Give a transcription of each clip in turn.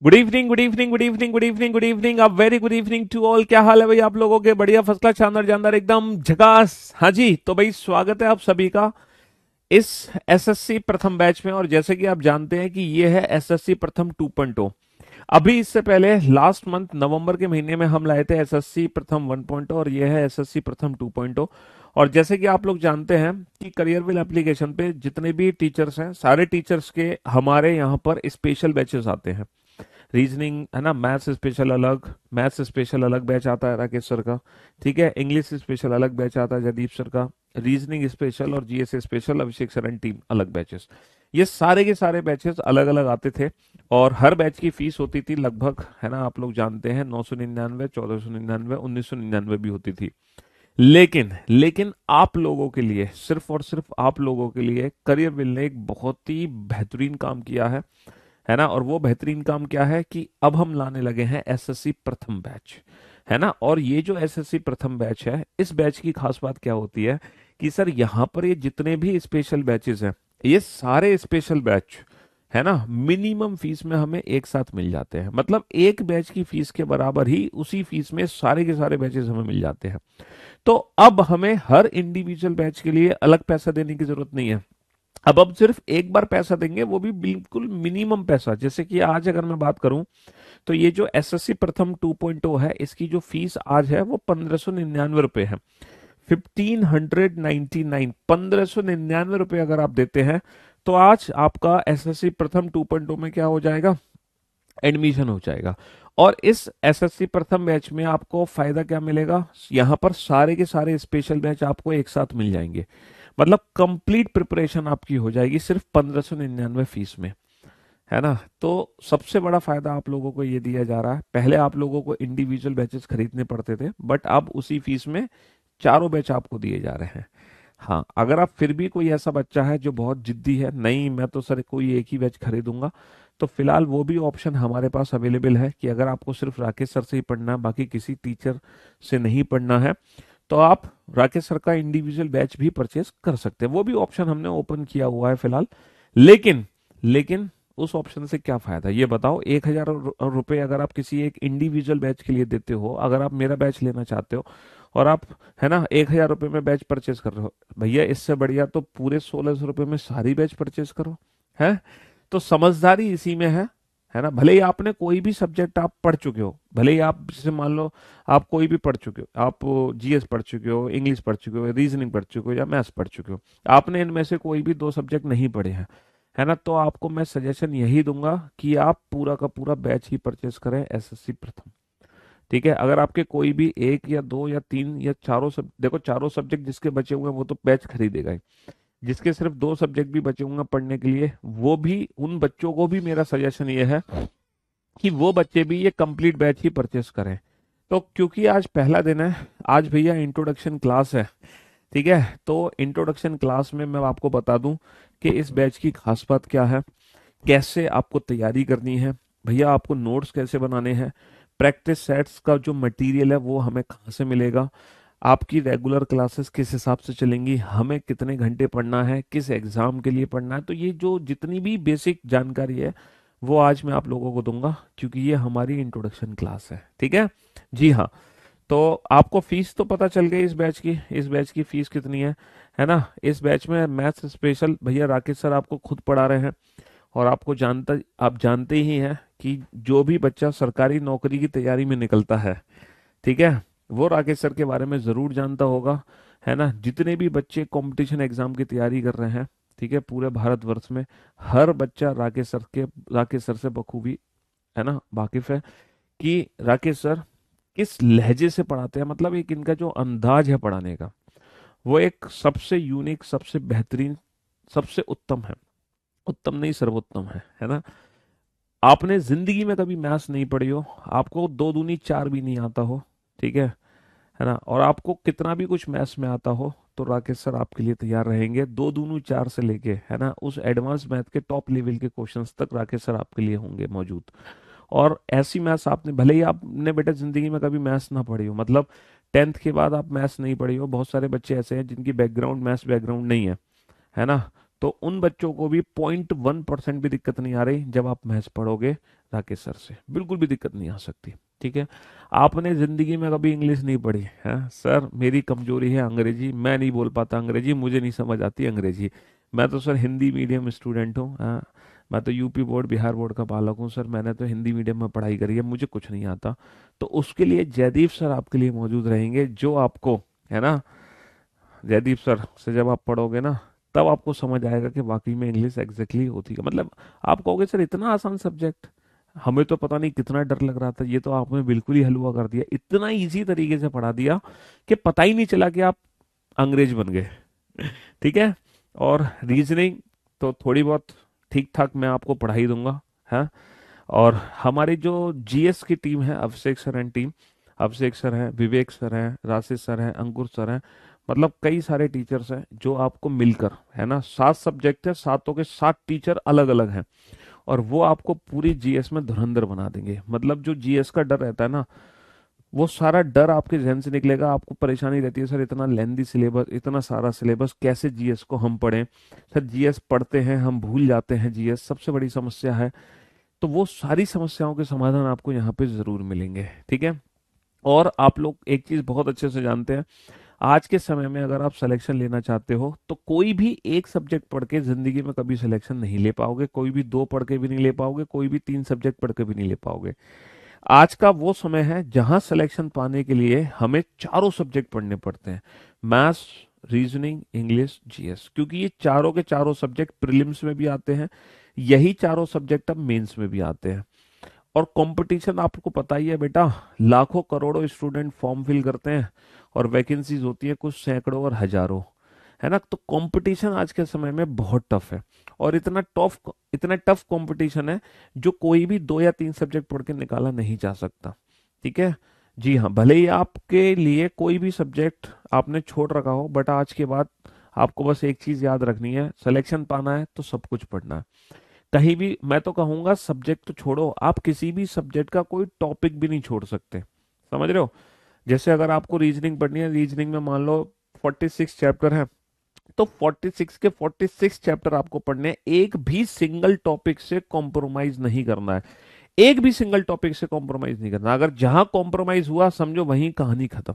Good evening, good evening, good evening, good evening, good evening, अब very good evening to all. क्या हाल है भाई आप लोगों के? बढ़िया, फर्स्ट क्लास, शानदार, जानदार, एकदम झकास। हाँ जी, तो भाई स्वागत है आप सभी का इस एसएससी प्रथम बैच में। और जैसे कि आप जानते हैं कि ये है एसएससी प्रथम 2.0। अभी इससे पहले लास्ट मंथ नवंबर के महीने में हम लाए थे एसएससी प्रथम 1.0 और ये है एसएससी प्रथम 2.0। और जैसे कि आप लोग जानते हैं कि करियरविल एप्लीकेशन पे जितने भी टीचर्स हैं, सारे टीचर्स के हमारे यहाँ पर स्पेशल बैचेस आते हैं। रीजनिंग है ना, मैथ्स स्पेशल अलग, मैथ्स स्पेशल अलग बैच आता है राकेश सर का। ठीक है, इंग्लिश स्पेशल अलग बैच आता है जयदीप सर का। रीजनिंग स्पेशल और GS special Abhishek sir and team अलग बैचेस। ये सारे के सारे बैचेस अलग अलग आते थे। और हर बैच की फीस होती थी लगभग, है ना, आप लोग जानते हैं, 999, 1499, 1999 भी होती थी। लेकिन लेकिन आप लोगों के लिए, सिर्फ और सिर्फ आप लोगों के लिए करियर विल ने एक बहुत ही बेहतरीन काम किया है ना। और वो बेहतरीन काम क्या है कि अब हम लाने लगे हैं एसएससी प्रथम बैच, है ना। और ये जो एसएससी प्रथम बैच है, इस बैच की खास बात क्या होती है कि सर यहाँ पर ये जितने भी स्पेशल बैचेस हैं, ये सारे स्पेशल बैच, है ना, मिनिमम फीस में हमें एक साथ मिल जाते हैं। मतलब एक बैच की फीस के बराबर ही उसी फीस में सारे के सारे बैचेस हमें मिल जाते हैं। तो अब हमें हर इंडिविजुअल बैच के लिए अलग पैसा देने की जरूरत नहीं है। अब सिर्फ एक बार पैसा देंगे, वो भी बिल्कुल मिनिमम पैसा। जैसे कि आज अगर मैं बात करूं तो ये जो एसएससी प्रथम 2.0 है, इसकी जो फीस आज है वो 1599 रुपए है। 1599, 1599 रुपए अगर आप देते हैं तो आज आपका एसएससी प्रथम 2.0 में क्या हो जाएगा, एडमिशन हो जाएगा। और इस एसएससी प्रथम बैच में आपको फायदा क्या मिलेगा, यहाँ पर सारे के सारे स्पेशल बैच आपको एक साथ मिल जाएंगे। मतलब कंप्लीट प्रिपरेशन आपकी हो जाएगी सिर्फ 1599 फीस में, है ना। तो सबसे बड़ा फायदा आप लोगों को ये दिया जा रहा है। पहले आप लोगों को इंडिविजुअल बैचेस खरीदने पड़ते थे, बट अब उसी फीस में चारों बैच आपको दिए जा रहे हैं। हाँ, अगर आप फिर भी कोई ऐसा बच्चा है जो बहुत जिद्दी है, नहीं मैं तो सर कोई एक ही बैच खरीदूंगा, तो फिलहाल वो भी ऑप्शन हमारे पास अवेलेबल है कि अगर आपको सिर्फ राकेश सर से ही पढ़ना है, बाकी किसी टीचर से नहीं पढ़ना है, तो आप राकेश सर का इंडिविजुअल बैच भी परचेज कर सकते हैं। वो भी ऑप्शन हमने ओपन किया हुआ है फिलहाल। लेकिन लेकिन उस ऑप्शन से क्या फायदा ये बताओ। 1000 रुपये अगर आप किसी एक इंडिविजुअल बैच के लिए देते हो, अगर आप मेरा बैच लेना चाहते हो और आप, है ना, 1000 रुपये में बैच परचेज कर रहे हो, भैया इससे बढ़िया तो पूरे 1600 रुपये में सारी बैच परचेज करो, है। तो समझदारी इसी में है ना। भले ही आपने कोई भी सब्जेक्ट आप पढ़ चुके हो, भले ही आप जैसे मान लो आप कोई भी पढ़ चुके हो, आप जीएस पढ़ चुके हो, इंग्लिश पढ़ चुके हो, रीजनिंग पढ़ चुके हो या मैथ्स पढ़ चुके हो, आपने इनमें से कोई भी दो सब्जेक्ट नहीं पढ़े हैं, है ना, तो आपको मैं सजेशन यही दूंगा कि आप पूरा का पूरा बैच ही परचेस करें एसएससी प्रथम। ठीक है, अगर आपके कोई भी एक या दो या तीन या चारों सब, देखो चारों सब्जेक्ट जिसके बचे हुए हैं वो तो बैच खरीदेगा ही। जिसके सिर्फ दो सब्जेक्ट भी बचे होंगे पढ़ने के लिए, वो भी, उन बच्चों को भी मेरा सजेशन ये है कि वो बच्चे भी ये कंप्लीट बैच ही परचेस करें। तो क्योंकि आज पहला दिन है, आज भैया इंट्रोडक्शन क्लास है। ठीक है, तो इंट्रोडक्शन क्लास में मैं आपको बता दूं कि इस बैच की खास बात क्या है, कैसे आपको तैयारी करनी है, भैया आपको नोट्स कैसे बनाने हैं, प्रैक्टिस सेट्स का जो मटेरियल है वो हमें कहाँ से मिलेगा, आपकी रेगुलर क्लासेस किस हिसाब से चलेंगी, हमें कितने घंटे पढ़ना है, किस एग्जाम के लिए पढ़ना है। तो ये जो जितनी भी बेसिक जानकारी है वो आज मैं आप लोगों को दूंगा, क्योंकि ये हमारी इंट्रोडक्शन क्लास है। ठीक है जी हाँ। तो आपको फीस तो पता चल गई इस बैच की, इस बैच की फीस कितनी है ना। इस बैच में मैथ्स स्पेशल भैया राकेश सर आपको खुद पढ़ा रहे हैं। और आपको आप जानते ही हैं कि जो भी बच्चा सरकारी नौकरी की तैयारी में निकलता है, ठीक है, वो राकेश सर के बारे में जरूर जानता होगा, है ना। जितने भी बच्चे कंपटीशन एग्जाम की तैयारी कर रहे हैं, ठीक है, पूरे भारतवर्ष में हर बच्चा राकेश सर से बखूबी, है ना, वाकिफ है कि राकेश सर किस लहजे से पढ़ाते हैं। मतलब एक इनका जो अंदाज है पढ़ाने का, वो एक सबसे यूनिक, सबसे बेहतरीन, सबसे उत्तम है। उत्तम नहीं, सर्वोत्तम है ना। आपने जिंदगी में कभी मैथ्स नहीं पढ़ी हो, आपको दो दूनी चार भी नहीं आता हो, ठीक है ना, और आपको कितना भी कुछ मैथ्स में आता हो, तो राकेश सर आपके लिए तैयार रहेंगे। दो दूनी चार से लेके, है ना, उस एडवांस मैथ के टॉप लेवल के क्वेश्चंस तक राकेश सर आपके लिए होंगे मौजूद। और ऐसी मैथ्स आपने, भले ही आपने बेटा जिंदगी में कभी मैथ्स ना पढ़ी हो, मतलब 10th के बाद आप मैथ्स नहीं पढ़ी हो, बहुत सारे बच्चे ऐसे हैं जिनकी बैकग्राउंड मैथ्स बैकग्राउंड नहीं है ना, तो उन बच्चों को भी 0.1% भी दिक्कत नहीं आ रही जब आप मैथ्स पढ़ोगे राकेश सर से, बिल्कुल भी दिक्कत नहीं आ सकती। ठीक है। आपने जिंदगी में कभी इंग्लिश नहीं पढ़ी है सर, मेरी कमजोरी है अंग्रेजी, मैं नहीं बोल पाता अंग्रेजी, मुझे नहीं समझ आती अंग्रेजी। मैं तो सर हिंदी मीडियम स्टूडेंट हूँ, हाँ। मैं तो यूपी बोर्ड बिहार बोर्ड का बालक हूँ सर, मैंने तो हिंदी मीडियम में पढ़ाई करी है, मुझे कुछ नहीं आता। तो उसके लिए जयदीप सर आपके लिए मौजूद रहेंगे, जो आपको, है ना, जयदीप सर से जब आप पढ़ोगे ना, तब आपको समझ आएगा कि वाकई में इंग्लिश एग्जैक्टली होती है। मतलब आप कहोगे सर इतना आसान सब्जेक्ट, हमें तो पता नहीं कितना डर लग रहा था, ये तो आपने बिल्कुल ही हलवा कर दिया, इतना इजी तरीके से पढ़ा दिया कि पता ही नहीं चला कि आप अंग्रेज बन गए। ठीक है। और रीजनिंग तो थोड़ी बहुत ठीक ठाक मैं आपको पढ़ा ही दूंगा, है। और हमारी जो जीएस की टीम है, Abhishek sir and team, Abhishek sir हैं, विवेक सर हैं, राशिद सर हैं, अंकुर सर हैं, मतलब कई सारे टीचर्स हैं जो आपको मिलकर, है ना, 7 सब्जेक्ट है, सातों के 7 टीचर अलग अलग हैं, और वो आपको पूरी जीएस में धुरंधर बना देंगे। मतलब जो जीएस का डर रहता है ना, वो सारा डर आपके जहन से निकलेगा। आपको परेशानी रहती है सर इतना लेंदी सिलेबस, इतना सारा सिलेबस, कैसे जीएस को हम पढ़ें। सर जीएस पढ़ते हैं हम भूल जाते हैं, जीएस सबसे बड़ी समस्या है। तो वो सारी समस्याओं के समाधान आपको यहाँ पे जरूर मिलेंगे। ठीक है। और आप लोग एक चीज बहुत अच्छे से जानते हैं, आज के समय में अगर आप सिलेक्शन लेना चाहते हो तो कोई भी एक सब्जेक्ट पढ़ के जिंदगी में कभी सिलेक्शन नहीं ले पाओगे, कोई भी 2 पढ़ के भी नहीं ले पाओगे, कोई भी 3 सब्जेक्ट पढ़ के भी नहीं ले पाओगे। आज का वो समय है जहां सिलेक्शन पाने के लिए हमें चारों सब्जेक्ट पढ़ने पड़ते हैं, मैथ्स, रीजनिंग, इंग्लिश, जीएस, क्योंकि ये चारों के चारों सब्जेक्ट प्रीलिम्स में भी आते हैं, यही चारों सब्जेक्ट अब मेंस में भी आते हैं। और कंपटीशन आपको पता ही है बेटा, लाखों करोड़ों स्टूडेंट फॉर्म फिल करते हैं और वैकेंसीज होती है कुछ सैकड़ों और हजारों, है ना। तो कंपटीशन आज के समय में बहुत टफ है, और इतना टफ कंपटीशन है जो कोई भी 2 या 3 सब्जेक्ट पढ़ के निकाला नहीं जा सकता। ठीक है। जी हाँ, भले ही आपके लिए कोई भी सब्जेक्ट आपने छोड़ रखा हो, बट आज के बाद आपको बस एक चीज याद रखनी है, सिलेक्शन पाना है तो सब कुछ पढ़ना है। कहीं भी, मैं तो कहूंगा सब्जेक्ट तो छोड़ो, आप किसी भी सब्जेक्ट का कोई टॉपिक भी नहीं छोड़ सकते, समझ रहे हो। जैसे अगर आपको रीजनिंग पढ़नी है, रीजनिंग में मान लो 46 चैप्टर है, तो 46 के 46 चैप्टर आपको पढ़ने हैं, एक भी सिंगल टॉपिक से कॉम्प्रोमाइज नहीं करना है, एक भी सिंगल टॉपिक से कॉम्प्रोमाइज नहीं करना। अगर जहां कॉम्प्रोमाइज हुआ समझो वहीं कहानी खत्म।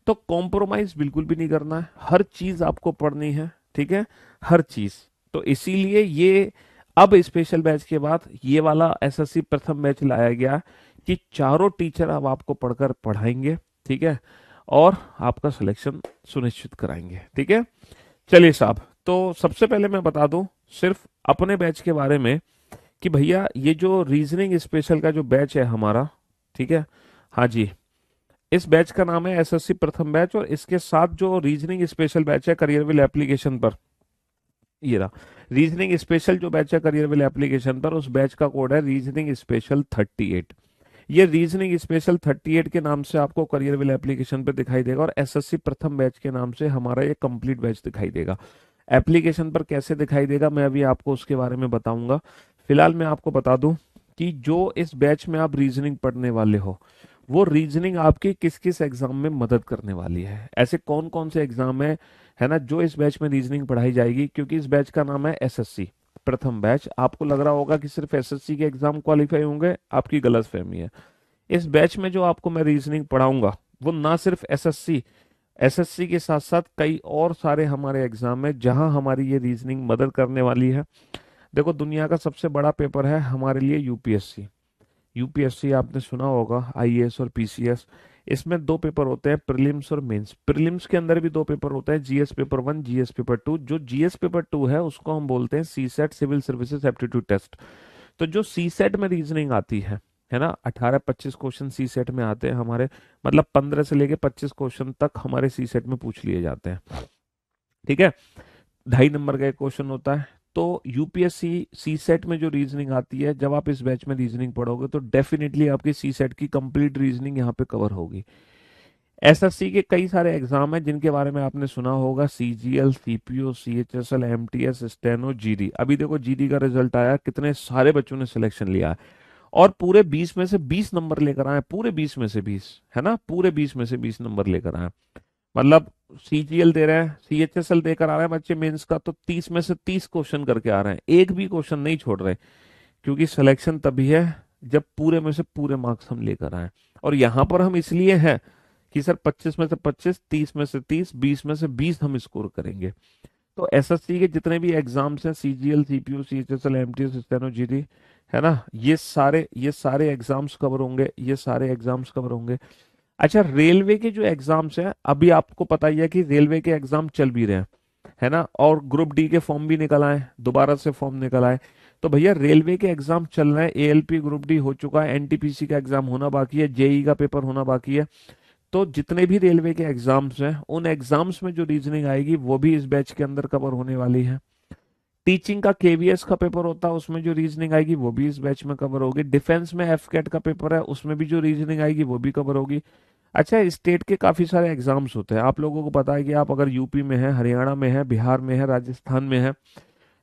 तो कॉम्प्रोमाइज बिल्कुल भी नहीं करना है, हर चीज आपको पढ़नी है। ठीक है। हर चीज। तो इसीलिए ये अब स्पेशल बैच के बाद ये वाला एसएससी प्रथम बैच लाया गया कि चारों टीचर अब आपको पढ़कर पढ़ाएंगे। ठीक है। और आपका सिलेक्शन सुनिश्चित कराएंगे। ठीक है। चलिए साहब, तो सबसे पहले मैं बता दूं सिर्फ अपने बैच के बारे में कि भैया ये जो रीजनिंग स्पेशल का जो बैच है हमारा, ठीक है, हाँ जी, इस बैच का नाम है एसएससी प्रथम बैच, और इसके साथ जो रीजनिंग स्पेशल बैच है करियरविल एप्लीकेशन पर, ये रहा रीजनिंग स्पेशल जो बैच है करियरविल एप्लीकेशन पर, उस बैच का कोड है रीजनिंग स्पेशल 38। ये रीजनिंग स्पेशल 38 के नाम से आपको करियरविल एप्लीकेशन पे दिखाई देगा, और एसएससी प्रथम बैच के नाम से हमारा ये कंप्लीट बैच दिखाई देगा। एप्लीकेशन पर कैसे दिखाई देगा मैं अभी आपको उसके बारे में बताऊंगा। फिलहाल मैं आपको बता दूं कि जो इस बैच में आप रीजनिंग पढ़ने वाले हो, वो रीजनिंग आपकी किस किस एग्जाम में मदद करने वाली है, ऐसे कौन कौन से एग्जाम है ना, जो इस बैच में रीजनिंग पढ़ाई जाएगी। क्योंकि इस बैच का नाम है एसएससी प्रथम बैच, आपको लग रहा होगा कि सिर्फ एसएससी के एग्जाम क्वालिफाई होंगे, आपकी गलत फहमी है। इस बैच में जो आपको मैं रीजनिंग पढ़ाऊंगा वो ना सिर्फ एसएससी, एसएससी के साथ साथ कई और सारे हमारे एग्जाम है जहां हमारी ये रीजनिंग मदद करने वाली है। देखो, दुनिया का सबसे बड़ा पेपर है हमारे लिए यूपीएससी। यूपीएससी आपने सुना होगा, आईएएस और पीसीएस। इसमें 2 पेपर होते हैं, प्रीलिम्स और मेंस। प्रीलिम्स के अंदर भी 2 पेपर होते हैं, जीएस पेपर 1, जीएस पेपर 2। जो जीएस पेपर 2 है उसको हम बोलते हैं CSAT, civil services aptitude test. तो जो सीसेट में रीजनिंग आती है ना, 18-25 क्वेश्चन सीसेट में आते हैं हमारे, मतलब 15 से लेके 25 क्वेश्चन तक हमारे सीसेट में पूछ लिए जाते हैं। ठीक है। 2.5 नंबर का एक क्वेश्चन होता है। तो यूपीएससी सी सेट में जो रीजनिंग आती है, जब आप इस बैच में रीजनिंग पढ़ोगे तो डेफिनेटली आपकी सी सेट की कंप्लीट रीजनिंग यहाँ पे कवर होगी। एसएससी के कई सारे एग्जाम हैं जिनके बारे में आपने सुना होगा, CGL, CPO, CHSL, MTS, steno, GD. अभी देखो जीडी का रिजल्ट आया, कितने सारे बच्चों ने सिलेक्शन लिया है, और पूरे 20 में से 20 नंबर लेकर आए, पूरे 20 में से 20, है ना, पूरे 20 में से 20 नंबर लेकर आए। मतलब सीजीएल दे रहे हैं, सीएचएसएल देकर आ रहे हैं बच्चे मेंस का, तो 30 में से 30 क्वेश्चन करके आ रहे हैं, एक भी क्वेश्चन नहीं छोड़ रहे, क्योंकि सिलेक्शन तभी है जब पूरे में से पूरे मार्क्स हम लेकर आए। और यहाँ पर हम इसलिए हैं कि सर 25 में से 25, 30 में से 30, 20 में से 20 हम स्कोर करेंगे। तो एसएससी के जितने भी एग्जाम्स हैं, CGL, CPU, CHSL, MTS, steno, GD, है ना, ये सारे एग्जाम्स कवर होंगे, ये सारे एग्जाम्स कवर होंगे। अच्छा, रेलवे के जो एग्जाम्स हैं, अभी आपको पता ही है कि रेलवे के एग्जाम चल भी रहे हैं, है ना, और ग्रुप डी के फॉर्म भी निकल आए, दोबारा से फॉर्म निकल आए। तो भैया रेलवे के एग्जाम चल रहे हैं, एएलपी ग्रुप डी हो चुका है, एनटीपीसी का एग्जाम होना बाकी है, जेई का पेपर होना बाकी है। तो जितने भी रेलवे के एग्जाम्स हैं, उन एग्जाम्स में जो रीजनिंग आएगी वो भी इस बैच के अंदर कवर होने वाली है। टीचिंग का केवीएस का पेपर होता है, उसमें जो रीजनिंग आएगी वो भी इस बैच में कवर होगी। डिफेंस में एफकेट का पेपर है, उसमें भी जो रीजनिंग आएगी वो भी कवर होगी। अच्छा, स्टेट के काफी सारे एग्जाम्स होते हैं, आप लोगों को पता है कि आप अगर यूपी में है, हरियाणा में है, बिहार में है, राजस्थान में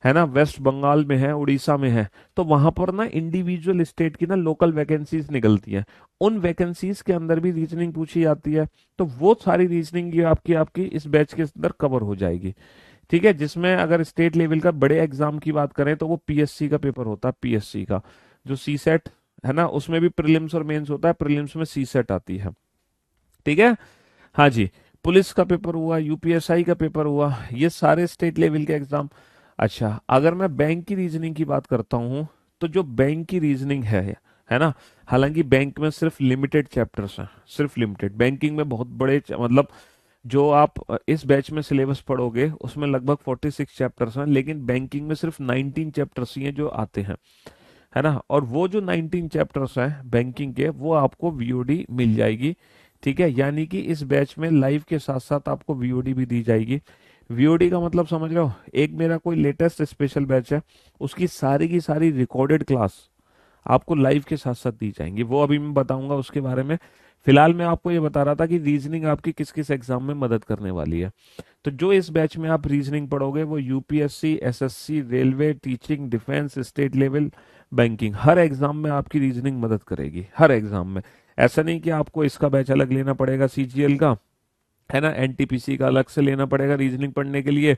है ना, वेस्ट बंगाल में है, उड़ीसा में है, तो वहां पर ना इंडिविजुअल स्टेट की ना लोकल वैकेंसीज निकलती हैं, उन वैकेंसीज के अंदर भी रीजनिंग पूछी जाती है। तो वो सारी रीजनिंग ये आपकी आपकी इस बैच के अंदर कवर हो जाएगी। ठीक है, जिसमें अगर स्टेट लेवल का बड़े एग्जाम की बात करें तो वो पीएससी का पेपर होता है, पीएससी का जो सी सेट है ना, उसमें भी प्रीलिम्स और मेंस होता है, प्रीलिम्स में सी सेट आती है। ठीक है, हाँ जी। पुलिस का पेपर हुआ, यूपीएसआई का पेपर हुआ, ये सारे स्टेट लेवल के एग्जाम। अच्छा, अगर मैं बैंक की रीजनिंग की बात करता हूँ, तो जो बैंक की रीजनिंग है ना, हालांकि बैंक में सिर्फ लिमिटेड चैप्टर्स हैं, सिर्फ लिमिटेड, बैंकिंग में बहुत बड़े मतलब जो आप इस बैच में सिलेबस पढ़ोगे उसमें लगभग 46 चैप्टर्स हैं, लेकिन बैंकिंग में सिर्फ 19 चैप्टर्स ही हैं जो आते हैं, है ना। और वो जो 19 चैप्टर्स हैं बैंकिंग के, वो आपको वीओडी मिल जाएगी। ठीक है, यानी कि इस बैच में लाइव के साथ साथ आपको वीओडी भी दी जाएगी। वीओडी का मतलब समझ रहे हो, एक मेरा कोई लेटेस्ट स्पेशल बैच है, उसकी सारी की सारी रिकॉर्डेड क्लास आपको लाइव के साथ साथ दी जाएंगी, वो अभी मैं बताऊंगा उसके बारे में। फिलहाल मैं आपको ये बता रहा था कि रीजनिंग आपकी किस किस एग्जाम में मदद करने वाली है। तो जो इस बैच में आप रीजनिंग पढ़ोगे वो UPSC, SSC, railway, teaching, defence, state level, banking, हर एग्जाम में आपकी रीजनिंग मदद करेगी, हर एग्जाम में। ऐसा नहीं कि आपको इसका बैच अलग लेना पड़ेगा सीजीएल का, है ना, एनटीपीसी का अलग से लेना पड़ेगा रीजनिंग पढ़ने के लिए,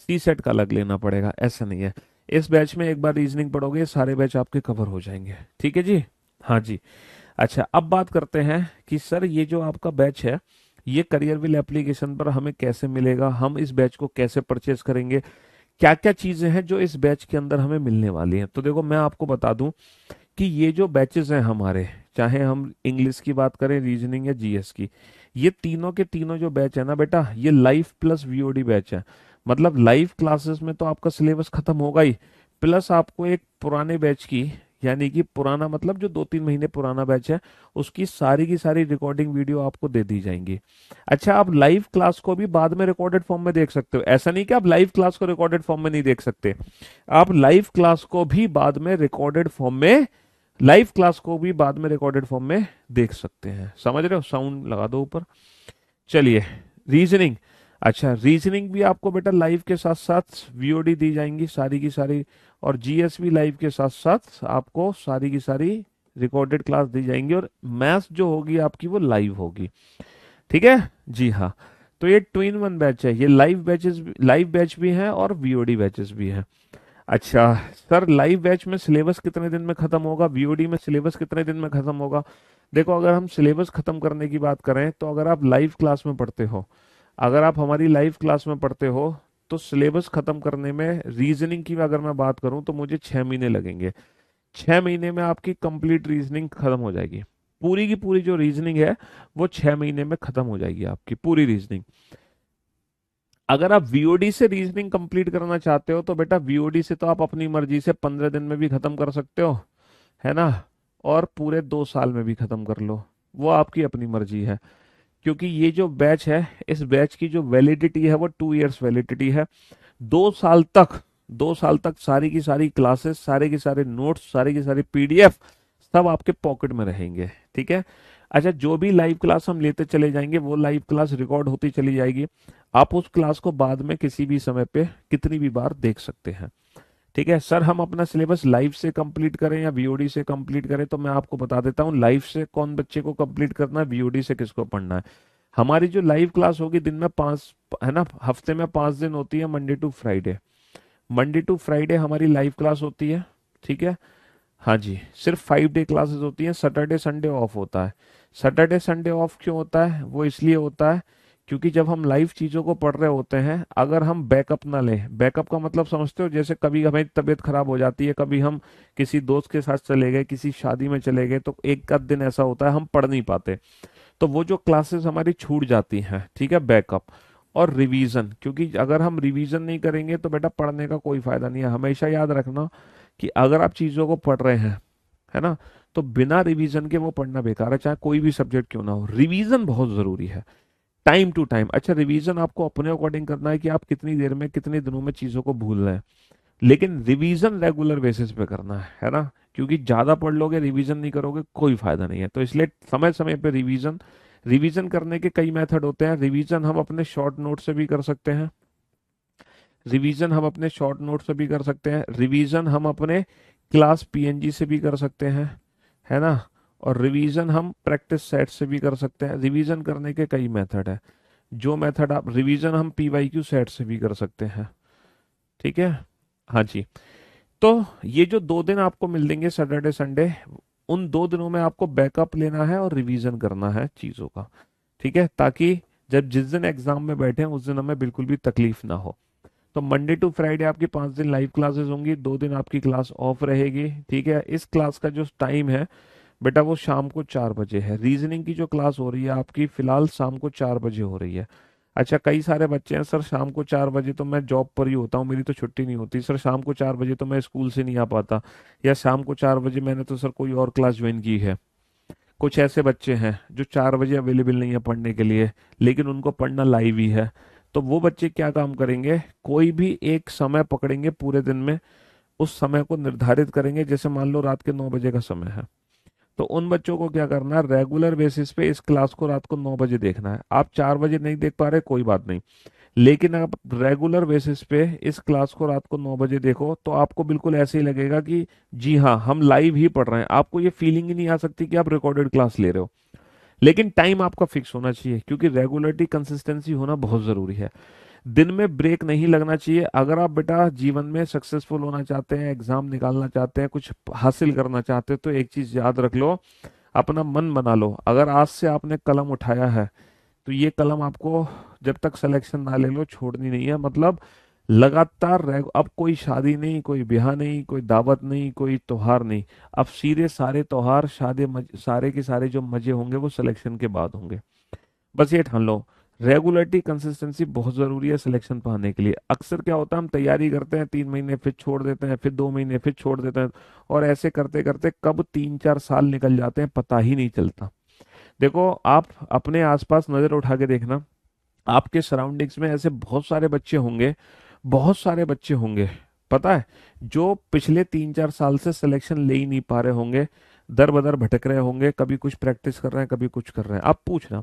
सी सेट का अलग लेना पड़ेगा, ऐसा नहीं है। इस बैच में एक बार रीजनिंग पढ़ोगे सारे बैच आपके कवर हो जाएंगे। ठीक है जी, हाँ जी। अच्छा, अब बात करते हैं कि सर ये जो आपका बैच है, ये करियरविल एप्लीकेशन पर हमें कैसे मिलेगा, हम इस बैच को कैसे परचेज करेंगे, क्या क्या चीजें हैं जो इस बैच के अंदर हमें मिलने वाली हैं। तो देखो मैं आपको बता दूं कि ये जो बैचेस हैं हमारे, चाहे हम इंग्लिश की बात करें, रीजनिंग या जीएस की, ये तीनों के तीनों जो बैच है ना बेटा, ये लाइव प्लस वीओडी बैच है। मतलब लाइव क्लासेस में तो आपका सिलेबस खत्म होगा ही, प्लस आपको एक पुराने बैच की, यानी कि पुराना मतलब जो 2-3 महीने पुराना बैच है, उसकी सारी की सारी रिकॉर्डिंग वीडियो आपको दे दी जाएंगी। अच्छा, आप लाइव क्लास को भी बाद में रिकॉर्डेड फॉर्म में देख सकते हो, ऐसा नहीं कि आप लाइव क्लास को रिकॉर्डेड फॉर्म में नहीं देख सकते, आप लाइव क्लास को भी बाद में रिकॉर्डेड फॉर्म में, लाइव क्लास को भी बाद में रिकॉर्डेड फॉर्म में देख सकते हैं। समझ रहे हो, साउंड लगा दो ऊपर। चलिए, रीजनिंग। अच्छा, रीजनिंग भी आपको बेटा लाइव के साथ साथ वीओडी दी जाएंगी सारी की सारी, और जीएस भी लाइव के साथ साथ आपको सारी की सारी रिकॉर्डेड क्लास दी जाएंगी, और मैथ्स जो होगी आपकी वो लाइव होगी। ठीक है जी, हाँ। तो ये ट्विन वन बैच है, ये लाइव बैच भी है और वीओडी बैचेस भी है। अच्छा सर, लाइव बैच में सिलेबस कितने दिन में खत्म होगा, वीओडी में सिलेबस कितने दिन में खत्म होगा। देखो, अगर हम सिलेबस खत्म करने की बात करें तो अगर आप लाइव क्लास में पढ़ते हो, अगर आप हमारी लाइव क्लास में पढ़ते हो, तो सिलेबस खत्म करने में, रीजनिंग की अगर मैं बात करूं तो मुझे 6 महीने लगेंगे। 6 महीने में आपकी कंप्लीट रीजनिंग खत्म हो जाएगी, पूरी की पूरी जो रीजनिंग है वो 6 महीने में खत्म हो जाएगी आपकी पूरी रीजनिंग। अगर आप वीओडी से रीजनिंग कंप्लीट करना चाहते हो तो बेटा वीओडी से तो आप अपनी मर्जी से 15 दिन में भी खत्म कर सकते हो, है ना, और पूरे 2 साल में भी खत्म कर लो, वो आपकी अपनी मर्जी है। क्योंकि ये जो बैच है, इस बैच की जो वैलिडिटी है वो 2 इयर्स वैलिडिटी है। 2 साल तक, 2 साल तक सारी की सारी क्लासेस, सारे के सारे नोट्स, सारी की सारी पीडीएफ सब आपके पॉकेट में रहेंगे। ठीक है। अच्छा, जो भी लाइव क्लास हम लेते चले जाएंगे वो लाइव क्लास रिकॉर्ड होती चली जाएगी, आप उस क्लास को बाद में किसी भी समय पे कितनी भी बार देख सकते हैं। ठीक है सर, हम अपना सिलेबस लाइव से कंप्लीट करें या वीओडी से कंप्लीट करें, तो मैं आपको बता देता हूँ लाइव से कौन बच्चे को कंप्लीट करना है, वीओडी से किसको पढ़ना है। हमारी जो लाइव क्लास होगी दिन में 5, है ना, हफ्ते में 5 दिन होती है, Monday to Friday. Monday to Friday हमारी लाइव क्लास होती है, ठीक है। हाँ जी, सिर्फ 5 डे क्लासेस होती हैं, सैटरडे संडे ऑफ होता है। सैटरडे संडे ऑफ क्यों होता है? वो इसलिए होता है क्योंकि जब हम लाइव चीज़ों को पढ़ रहे होते हैं, अगर हम बैकअप ना लें, बैकअप का मतलब समझते हो, जैसे कभी हमें तबीयत खराब हो जाती है, कभी हम किसी दोस्त के साथ चले गए, किसी शादी में चले गए, तो एक आध दिन ऐसा होता है हम पढ़ नहीं पाते, तो वो जो क्लासेस हमारी छूट जाती हैं, ठीक है, बैकअप। और रिवीजन, क्योंकि अगर हम रिवीजन नहीं करेंगे तो बेटा पढ़ने का कोई फायदा नहीं है। हमेशा याद रखना कि अगर आप चीज़ों को पढ़ रहे हैं, है ना, तो बिना रिवीजन के वो पढ़ना बेकार है, चाहे कोई भी सब्जेक्ट क्यों ना हो। रिवीजन बहुत जरूरी है, टाइम टू टाइम। अच्छा, रिवीजन आपको अपने अकॉर्डिंग करना है कि आप कितनी देर में, कितने दिनों में चीज़ों को भूल रहे हैं, लेकिन रिवीजन रेगुलर बेसिस पे करना है ना, क्योंकि ज़्यादा पढ़ लोगे, रिवीजन नहीं करोगे, कोई फायदा नहीं है। तो इसलिए समय समय पे रिवीजन। रिवीजन करने के कई मेथड होते हैं। रिवीजन हम अपने शॉर्ट नोट से भी कर सकते हैं, रिवीजन हम अपने शॉर्ट नोट से भी कर सकते हैं, रिवीजन हम अपने क्लास पीएनजी से भी कर सकते हैं, है ना, और रिवीजन हम प्रैक्टिस सेट से भी कर सकते हैं। रिवीजन करने के कई मेथड है, जो मेथड आप, रिवीजन हम पीवाईक्यू सेट से भी कर सकते हैं, ठीक है। हाँ जी। तो ये जो 2 दिन आपको मिल देंगे सैटरडे संडे, उन 2 दिनों में आपको बैकअप लेना है और रिवीजन करना है चीज़ों का, ठीक है, ताकि जब जिस दिन एग्जाम में बैठे उस दिन हमें बिल्कुल भी तकलीफ ना हो। तो मंडे टू फ्राइडे आपकी 5 दिन लाइव क्लासेस होंगी, 2 दिन आपकी क्लास ऑफ रहेगी, ठीक है। इस क्लास का जो टाइम है बेटा वो शाम को 4 बजे है। रीजनिंग की जो क्लास हो रही है आपकी फिलहाल शाम को 4 बजे हो रही है। अच्छा, कई सारे बच्चे हैं, सर शाम को 4 बजे तो मैं जॉब पर ही होता हूँ, मेरी तो छुट्टी नहीं होती, सर शाम को 4 बजे तो मैं स्कूल से नहीं आ पाता, या शाम को 4 बजे मैंने तो सर कोई और क्लास ज्वाइन की है। कुछ ऐसे बच्चे हैं जो 4 बजे अवेलेबल नहीं है पढ़ने के लिए, लेकिन उनको पढ़ना लाइव ही है। तो वो बच्चे क्या काम करेंगे, कोई भी एक समय पकड़ेंगे पूरे दिन में, उस समय को निर्धारित करेंगे, जैसे मान लो रात के 9 बजे का समय है, तो उन बच्चों को क्या करना है, रेगुलर बेसिस पे इस क्लास को रात को 9 बजे देखना है। आप 4 बजे नहीं देख पा रहे, कोई बात नहीं, लेकिन आप रेगुलर बेसिस पे इस क्लास को रात को 9 बजे देखो, तो आपको बिल्कुल ऐसे ही लगेगा कि जी हाँ, हम लाइव ही पढ़ रहे हैं। आपको ये फीलिंग ही नहीं आ सकती कि आप रिकॉर्डेड क्लास ले रहे हो। लेकिन टाइम आपका फिक्स होना चाहिए, क्योंकि रेगुलरिटी, कंसिस्टेंसी होना बहुत जरूरी है। दिन में ब्रेक नहीं लगना चाहिए। अगर आप बेटा जीवन में सक्सेसफुल होना चाहते हैं, एग्जाम निकालना चाहते हैं, कुछ हासिल करना चाहते हैं, तो एक चीज याद रख लो, अपना मन बना लो। अगर आज से आपने कलम उठाया है, तो ये कलम आपको जब तक सिलेक्शन ना ले लो छोड़नी नहीं है। मतलब लगातार अब कोई शादी नहीं, कोई ब्याह नहीं, कोई दावत नहीं, कोई त्योहार नहीं, अब सीधे सारे त्योहार, शादी, सारे के सारे जो मजे होंगे वो सिलेक्शन के बाद होंगे। बस ये ठान लो, रेगुलरिटी, कंसिस्टेंसी बहुत जरूरी है सिलेक्शन पाने के लिए। अक्सर क्या होता है, हम तैयारी करते हैं 3 महीने, फिर छोड़ देते हैं, फिर 2 महीने, फिर छोड़ देते हैं, और ऐसे करते करते कब 3-4 साल निकल जाते हैं पता ही नहीं चलता। देखो, आप अपने आसपास नजर उठा के देखना, आपके सराउंडिंग्स में ऐसे बहुत सारे बच्चे होंगे, बहुत सारे बच्चे होंगे, पता है, जो पिछले 3-4 साल से सिलेक्शन ले ही नहीं पा रहे होंगे, दर बदर भटक रहे होंगे, कभी कुछ प्रैक्टिस कर रहे हैं, कभी कुछ कर रहे हैं। आप पूछना,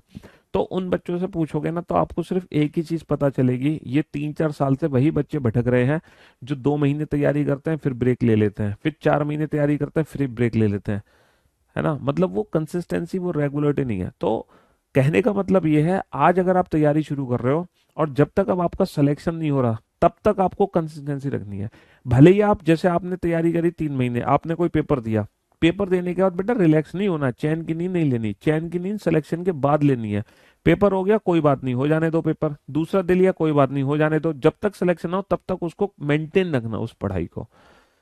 तो उन बच्चों से पूछोगे ना, तो आपको सिर्फ एक ही चीज पता चलेगी, ये 3-4 साल से वही बच्चे भटक रहे हैं जो 2 महीने तैयारी करते हैं, फिर ब्रेक ले लेते हैं, फिर 4 महीने तैयारी करते हैं, फिर ब्रेक ले लेते हैं, है ना। मतलब वो कंसिस्टेंसी, वो रेगुलरिटी नहीं है। तो कहने का मतलब ये है, आज अगर आप तैयारी शुरू कर रहे हो और जब तक अब आपका सिलेक्शन नहीं हो रहा, तब तक आपको कंसिस्टेंसी रखनी है। भले ही आप, जैसे आपने तैयारी करी 3 महीने, आपने कोई पेपर दिया, पेपर देने के बाद बेटा रिलैक्स नहीं होना, चैन की नींद नहीं लेनी। चैन की नींद सिलेक्शन के बाद लेनी है। पेपर हो गया, कोई बात नहीं, हो जाने दो, पेपर दूसरा दे लिया, कोई बात नहीं, हो जाने दो। जब तक सिलेक्शन हो तब तक उसको मेंटेन रखना, उस पढ़ाई को।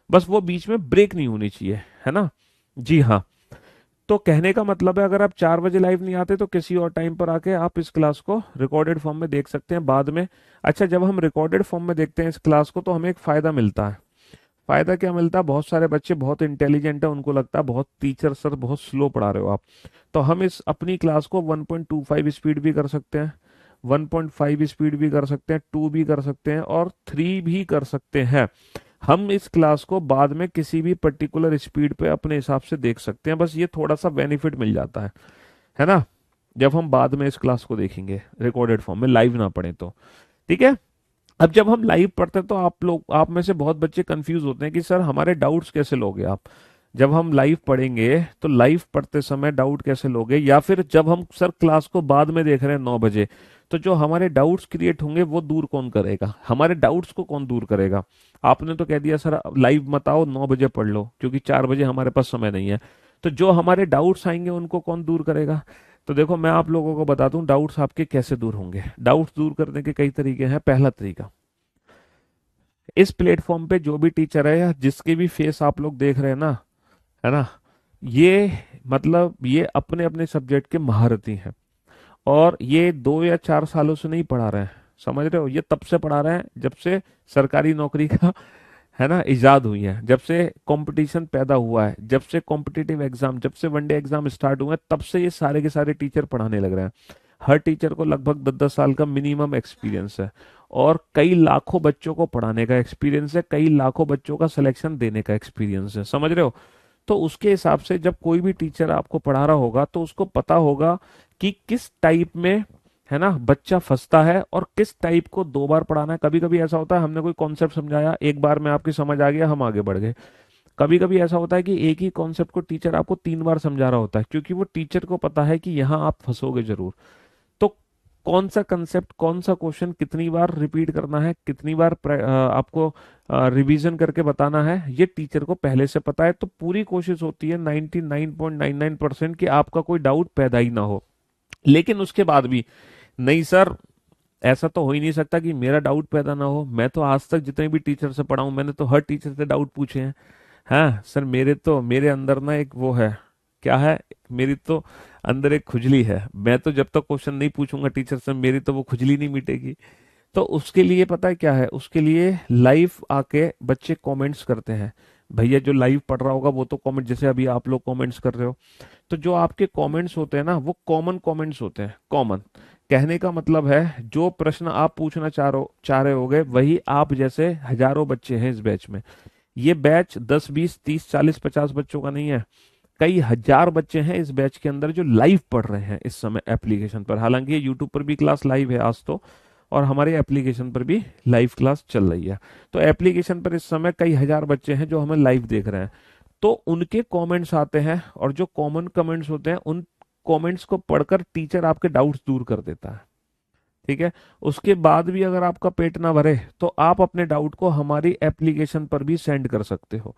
बस वो बीच में ब्रेक नहीं होनी चाहिए, है ना। जी हाँ। तो कहने का मतलब है, अगर आप 4 बजे लाइव नहीं आते तो किसी और टाइम पर आके आप इस क्लास को रिकॉर्डेड फॉर्म में देख सकते हैं बाद में। अच्छा, जब हम रिकॉर्डेड फॉर्म में देखते हैं इस क्लास को, तो हमें एक फायदा मिलता है। फायदा क्या मिलता है, बहुत सारे बच्चे बहुत इंटेलिजेंट है, उनको लगता है बहुत टीचर सर बहुत स्लो पढ़ा रहे हो आप, तो हम इस अपनी क्लास को 1.25 स्पीड भी कर सकते हैं, 1.5 स्पीड भी कर सकते हैं, 2 भी कर सकते हैं, और 3 भी कर सकते हैं। हम इस क्लास को बाद में किसी भी पर्टिकुलर स्पीड पे अपने हिसाब से देख सकते हैं। बस ये थोड़ा सा बेनिफिट मिल जाता है ना, जब हम बाद में इस क्लास को देखेंगे रिकॉर्डेड फॉर्म में, लाइव ना पढ़े तो, ठीक है। अब जब हम लाइव पढ़ते हैं तो आप लोग, आप में से बहुत बच्चे कंफ्यूज होते हैं कि सर हमारे डाउट्स कैसे लोगे आप। जब हम लाइव पढ़ेंगे तो लाइव पढ़ते समय डाउट कैसे लोगे, या फिर जब हम सर क्लास को बाद में देख रहे हैं 9 बजे, तो जो हमारे डाउट्स क्रिएट होंगे वो दूर कौन करेगा, हमारे डाउट्स को कौन दूर करेगा। आपने तो कह दिया सर लाइव मत आओ, 9 बजे पढ़ लो, क्योंकि 4 बजे हमारे पास समय नहीं है। तो जो हमारे डाउट्स आएंगे उनको कौन दूर करेगा। तो देखो मैं आप लोगों को बता दूं डाउट्स आपके कैसे दूर होंगे। डाउट्स दूर करने के कई तरीके हैं। पहला तरीका, इस प्लेटफॉर्म पे जो भी टीचर है या जिसके भी फेस आप लोग देख रहे हैं ना, है ना, ये मतलब ये अपने अपने सब्जेक्ट के महारथी हैं, और ये 2 या 4 सालों से नहीं पढ़ा रहे हैं, समझ रहे हो, ये तब से पढ़ा रहे हैं जब से सरकारी नौकरी का है ना इजाद हुई है, जब से कंपटीशन पैदा हुआ है, जब से कॉम्पिटिटिव एग्जाम, जब से वनडे एग्जाम स्टार्ट हुए हैं, तब से ये सारे के सारे टीचर पढ़ाने लग रहे हैं। हर टीचर को लगभग 10-10 साल का मिनिमम एक्सपीरियंस है, और कई लाखों बच्चों को पढ़ाने का एक्सपीरियंस है, कई लाखों बच्चों का सिलेक्शन देने का एक्सपीरियंस है, समझ रहे हो। तो उसके हिसाब से जब कोई भी टीचर आपको पढ़ा रहा होगा तो उसको पता होगा कि किस टाइप में, है ना, बच्चा फंसता है और किस टाइप को 2 बार पढ़ाना है। कभी कभी ऐसा होता है हमने कोई कॉन्सेप्ट समझाया, एक बार में आपकी समझ आ गया, हम आगे बढ़ गए। कभी कभी ऐसा होता है कि एक ही कॉन्सेप्ट को टीचर आपको 3 बार समझा रहा होता है, क्योंकि वो टीचर को पता है कि यहाँ आप फंसोगे जरूर। तो कौन सा कंसेप्ट, कौन सा क्वेश्चन कितनी बार रिपीट करना है, कितनी बार आपको रिवीजन करके बताना है, ये टीचर को पहले से पता है। तो पूरी कोशिश होती है 99.99% कि आपका कोई डाउट पैदा ही ना हो। लेकिन उसके बाद भी, नहीं सर ऐसा तो हो ही नहीं सकता कि मेरा डाउट पैदा ना हो, मैं तो आज तक जितने भी टीचर से पढ़ा हूं मैंने तो हर टीचर से डाउट पूछे हैं। हाँ सर मेरे अंदर ना एक वो है, क्या है, मेरी तो अंदर एक खुजली है, मैं तो जब तक क्वेश्चन नहीं पूछूंगा टीचर से मेरी तो वो खुजली नहीं मिटेगी। तो उसके लिए पता है क्या है, उसके लिए लाइव आके बच्चे कमेंट्स करते हैं। भैया जो लाइव पढ़ रहा होगा वो तो कमेंट, जैसे अभी आप लोग कमेंट्स कर रहे हो, तो जो आपके कमेंट्स होते हैं ना वो कॉमन कमेंट्स होते हैं। कॉमन कहने का मतलब है जो प्रश्न आप पूछना चाह रहे होगे वही आप जैसे हजारों बच्चे हैं इस बैच में। ये बैच 10 20 30 40 50 बच्चों का नहीं है, कई हजार बच्चे हैं इस बैच के अंदर जो लाइव पढ़ रहे हैं इस समय एप्लीकेशन पर। हालांकि ये यूट्यूब पर भी क्लास लाइव है आज तो, और हमारे एप्लीकेशन पर भी लाइव क्लास चल रही है। तो एप्लीकेशन पर इस समय कई हजार बच्चे हैं जो हमें लाइव देख रहे हैं। तो उनके कमेंट्स आते हैं, और जो कॉमन कमेंट्स होते हैं उन कमेंट्स को पढ़कर टीचर आपके डाउट्स दूर कर देता है। ठीक है। उसके बाद भी अगर आपका पेट ना भरे तो आप अपने डाउट को हमारी एप्लीकेशन पर भी सेंड कर सकते हो।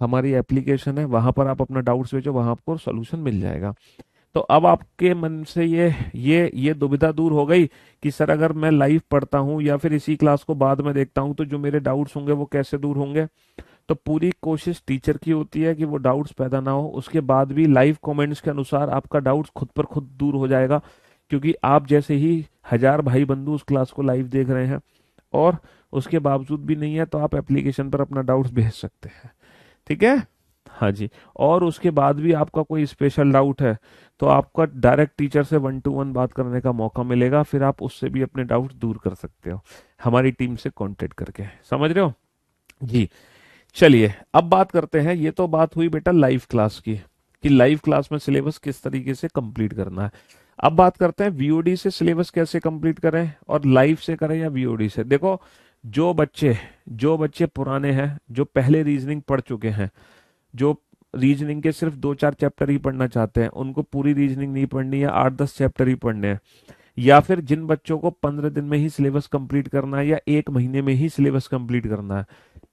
हमारी एप्लीकेशन है, वहां पर आप अपना डाउट्स भेजो, वहां आपको सोल्यूशन मिल जाएगा। तो अब आपके मन से ये दुविधा दूर हो गई कि सर अगर मैं लाइव पढ़ता हूँ या फिर इसी क्लास को बाद में देखता हूँ तो जो मेरे डाउट्स होंगे वो कैसे दूर होंगे। तो पूरी कोशिश टीचर की होती है कि वो डाउट्स पैदा ना हो। उसके बाद भी लाइव कमेंट्स के अनुसार आपका डाउट्स खुद पर खुद दूर हो जाएगा, क्योंकि आप जैसे ही हजार भाई बंधु उस क्लास को लाइव देख रहे हैं, और उसके बावजूद भी नहीं है तो आप एप्लीकेशन पर अपना डाउट्स भेज सकते हैं। ठीक है। हाँ जी। और उसके बाद भी आपका कोई स्पेशल डाउट है तो आपका डायरेक्ट टीचर से 1-to-1 बात करने का मौका मिलेगा, फिर आप उससे भी अपने डाउट्स दूर कर सकते हो हमारी टीम से कांटेक्ट करके। समझ रहे हो जी। चलिए अब बात करते हैं, ये तो बात हुई बेटा लाइव क्लास की, कि लाइव क्लास में सिलेबस किस तरीके से कंप्लीट करना है। अब बात करते हैं वीओडी से सिलेबस कैसे कंप्लीट करें, और लाइव से करें या वीओडी से। देखो जो बच्चे पुराने हैं, जो पहले रीजनिंग पढ़ चुके हैं, जो रीजनिंग के सिर्फ 2-4 चैप्टर ही पढ़ना चाहते हैं, उनको पूरी रीजनिंग नहीं पढ़नी है, 8-10 चैप्टर ही पढ़ने हैं, या फिर जिन बच्चों को 15 दिन में ही सिलेबस कंप्लीट करना है या 1 महीने में ही सिलेबस कंप्लीट करना है,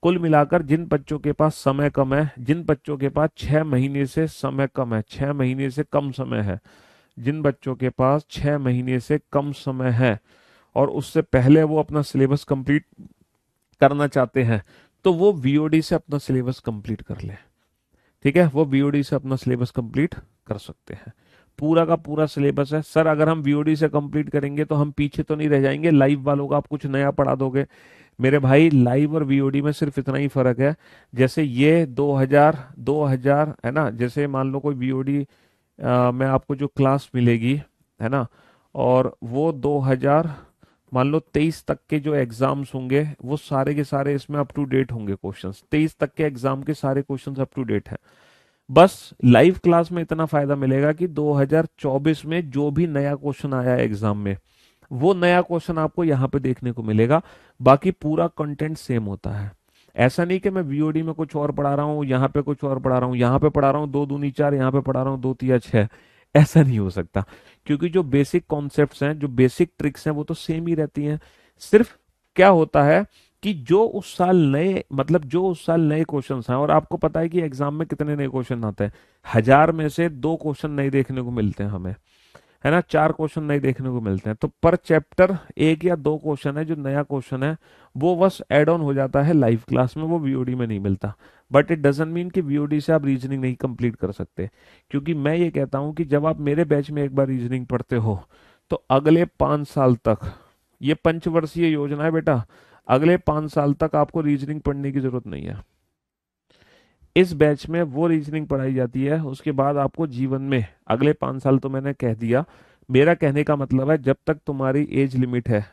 कुल मिलाकर जिन बच्चों के पास समय कम है, जिन बच्चों के पास 6 महीने से समय कम है, 6 महीने से कम समय है, जिन बच्चों के पास 6 महीने से कम समय है और उससे पहले वो अपना सिलेबस कंप्लीट करना चाहते हैं, तो वो वीओडी से अपना सिलेबस कंप्लीट कर ले। ठीक है, वो वीओडी से अपना सिलेबस कंप्लीट कर सकते हैं। पूरा का पूरा सिलेबस है। सर अगर हम वीओडी से कंप्लीट करेंगे तो हम पीछे तो नहीं रह जाएंगे, लाइव वालों का आप कुछ नया पढ़ा दोगे। मेरे भाई लाइव और वीओडी में सिर्फ इतना ही फर्क है, जैसे ये 2000 है ना, जैसे मान लो कोई वीओडी में आपको जो क्लास मिलेगी, है ना, और वो 2000 मान लो 23 तक के जो एग्जाम्स होंगे वो सारे के सारे इसमें अप टू डेट होंगे। क्वेश्चंस 23 तक के एग्जाम के सारे क्वेश्चंस अप टू डेट हैं। बस लाइव क्लास में इतना फायदा मिलेगा कि 2024 में जो भी नया क्वेश्चन आया है एग्जाम में, वो नया क्वेश्चन आपको यहाँ पे देखने को मिलेगा। बाकी पूरा कंटेंट सेम होता है। ऐसा नहीं कि मैं वीओडी में कुछ और पढ़ा रहा हूँ, यहाँ पे कुछ और पढ़ा रहा हूँ, यहाँ पे पढ़ा रहा हूँ दो दूनी चार, यहाँ पे पढ़ा रहा हूँ दो तिया छह। ऐसा नहीं हो सकता, क्योंकि जो बेसिक कॉन्सेप्ट्स हैं, जो बेसिक ट्रिक्स हैं, वो तो सेम ही रहती हैं। सिर्फ क्या होता है कि जो उस साल नए, मतलब जो उस साल नए क्वेश्चंस हैं, और आपको पता है कि एग्जाम में कितने नए क्वेश्चन आते हैं, 1000 में से 2 क्वेश्चन नए देखने को मिलते हैं हमें, है ना, 4 क्वेश्चन नए देखने को मिलते हैं। तो पर चैप्टर एक या दो क्वेश्चन है जो नया क्वेश्चन है, वो बस एड ऑन हो जाता है लाइव क्लास में, वो वीओडी में नहीं मिलता। बट इट डजंट मीन कि वीओडी से आप रीजनिंग नहीं कंप्लीट कर सकते, क्योंकि मैं ये कहता हूं कि जब आप मेरे बैच में एक बार रीजनिंग पढ़ते हो, तो अगले 5 साल तक, ये पंचवर्षीय योजना है बेटा, अगले 5 साल तक आपको रीजनिंग पढ़ने की जरूरत नहीं है। इस बैच में वो रीजनिंग पढ़ाई जाती है, उसके बाद आपको जीवन में अगले 5 साल, तो मैंने कह दिया, मेरा कहने का मतलब है जब तक तुम्हारी एज लिमिट है,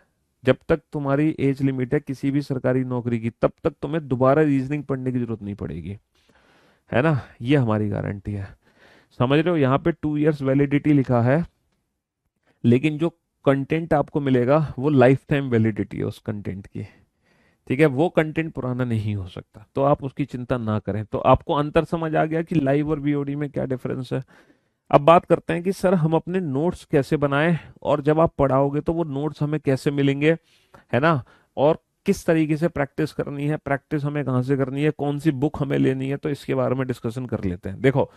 जब तक तुम्हारी एज लिमिट है किसी भी सरकारी नौकरी की, तब तक तुम्हें दोबारा रीजनिंग पढ़ने की जरूरत नहीं पड़ेगी, है ना, ये हमारी गारंटी है। समझ रहे हो, यहाँ पे 2 इयर्स वैलिडिटी लिखा है, लेकिन जो कंटेंट आपको मिलेगा वो लाइफ टाइम वैलिडिटी है उस कंटेंट की। ठीक है, वो कंटेंट पुराना नहीं हो सकता, तो आप उसकी चिंता ना करें। तो आपको अंतर समझ आ गया कि लाइव और वीओडी में क्या डिफरेंस है। अब बात करते हैं कि सर हम अपने नोट्स कैसे बनाएं, और जब आप पढ़ाओगे तो वो नोट्स हमें कैसे मिलेंगे, है ना, और किस तरीके से प्रैक्टिस करनी है, प्रैक्टिस हमें कहाँ से करनी है, कौन सी बुक हमें लेनी है, तो इसके बारे में डिस्कशन कर लेते हैं। देखो,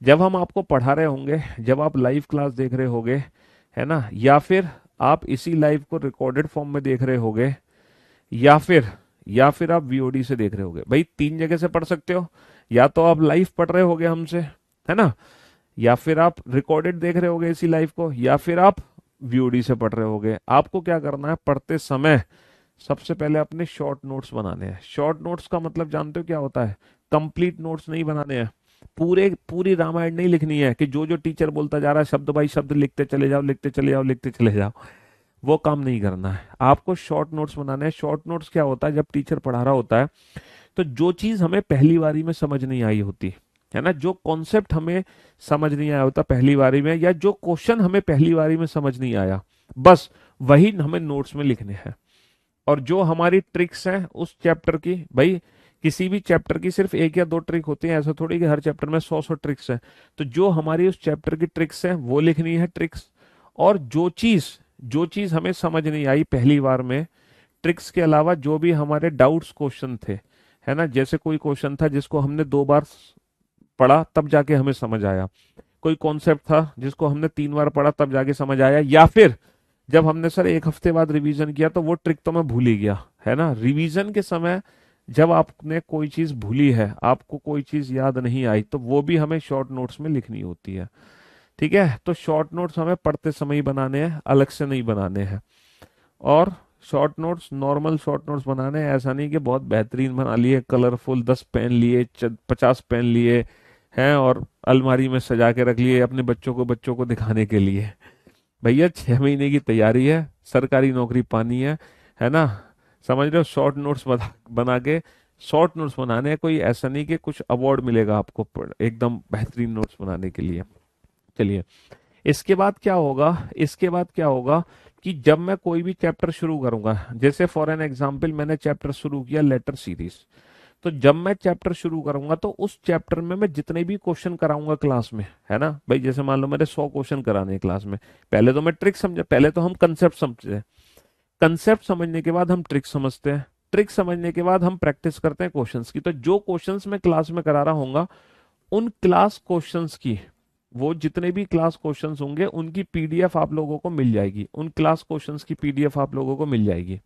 जब हम आपको पढ़ा रहे होंगे, जब आप लाइव क्लास देख रहे होगे, है ना, या फिर आप इसी लाइव को रिकॉर्डेड फॉर्म में देख रहे होगे, या फिर आप वीओडी से देख रहे होगे, भाई 3 जगह से पढ़ सकते हो। या तो आप लाइव पढ़ रहे होगे हमसे, है ना, या फिर आप रिकॉर्डेड देख रहे होगे इसी लाइव को, या फिर आप वीओडी से पढ़ रहे होगे। आपको क्या करना है, पढ़ते समय सबसे पहले अपने शॉर्ट नोट्स बनाने हैं। शॉर्ट नोट्स का मतलब जानते हो क्या होता है? कंप्लीट नोट्स नहीं बनाने हैं, पूरी रामायण नहीं लिखनी है कि जो जो टीचर बोलता जा रहा है शब्द बाई शब्द लिखते चले जाओ, लिखते चले जाओ, लिखते चले जाओ। वो काम नहीं करना है, आपको शॉर्ट नोट्स बनाने हैं। शॉर्ट नोट्स क्या होता है, जब टीचर पढ़ा रहा होता है, तो जो चीज हमें पहली बारी में समझ नहीं आई होती, है ना, जो कॉन्सेप्ट हमें समझ नहीं आया होता पहली बारी में, या जो क्वेश्चन हमें पहली बारी में समझ नहीं आया, बस वही हमें नोट्स में लिखने हैं। और जो हमारी ट्रिक्स हैं उस चैप्टर की, भाई किसी भी चैप्टर की सिर्फ एक या दो ट्रिक होती है, ऐसा थोड़ी कि हर चैप्टर में 100 ट्रिक्स हैं। तो जो हमारी उस चैप्टर की ट्रिक्स हैं वो लिखनी है, ट्रिक्स। और जो चीज हमें समझ नहीं आई पहली बार में, ट्रिक्स के अलावा जो भी हमारे डाउट्स क्वेश्चन थे, है ना, जैसे कोई क्वेश्चन था जिसको हमने 2 बार पढ़ा तब जाके हमें समझ आया, कोई कॉन्सेप्ट था जिसको हमने 3 बार पढ़ा तब जाके समझ आया, या फिर जब हमने सर 1 हफ्ते बाद रिवीजन किया तो वो ट्रिक तो मैं भूल ही गया, है ना। रिवीजन के समय जब आपने कोई चीज भूली है, आपको कोई चीज याद नहीं आई, तो वो भी हमें शॉर्ट नोट्स में लिखनी होती है। ठीक है, तो शॉर्ट नोट्स हमें पढ़ते समय ही बनाने हैं, अलग से नहीं बनाने हैं। और short notes, normal short notes बनाने हैं, ऐसा नहीं कि बहुत बेहतरीन बना लिए, कलरफुल 10 पेन लिए, 50 पेन लिए हैं और अलमारी में सजा के रख लिए अपने बच्चों को दिखाने के लिए। भैया 6 महीने की तैयारी है, सरकारी नौकरी पानी है ना, समझ रहे हो। शॉर्ट नोट्स बना के शॉर्ट नोट्स बनाने हैं, कोई ऐसा नहीं कि कुछ अवार्ड मिलेगा आपको एकदम बेहतरीन नोट्स बनाने के लिए। चलिए, इसके बाद क्या होगा, इसके बाद क्या होगा कि जब मैं कोई भी चैप्टर शुरू करूंगा, जैसे फॉर एन एग्जांपल मैंने चैप्टर शुरू किया लेटर सीरीज, तो जब मैं चैप्टर शुरू करूंगा तो उस चैप्टर में मैं जितने भी क्वेश्चन कराऊंगा क्लास में, है ना भाई, जैसे मान लो मेरे 100 क्वेश्चन कराने हैं क्लास में, पहले तो मैं ट्रिक समझे, पहले तो हम कंसेप्ट समझते हैं, कंसेप्ट समझने के बाद हम ट्रिक समझते हैं, ट्रिक समझने के बाद हम प्रैक्टिस करते हैं क्वेश्चंस की। तो जो क्वेश्चंस मैं क्लास में करा रहा हूँ, उन क्लास क्वेश्चंस की, वो जितने भी क्लास क्वेश्चंस होंगे उनकी पीडीएफ आप लोगों को मिल जाएगी, उन क्लास क्वेश्चंस की पीडीएफ आप लोगों को मिल जाएगी।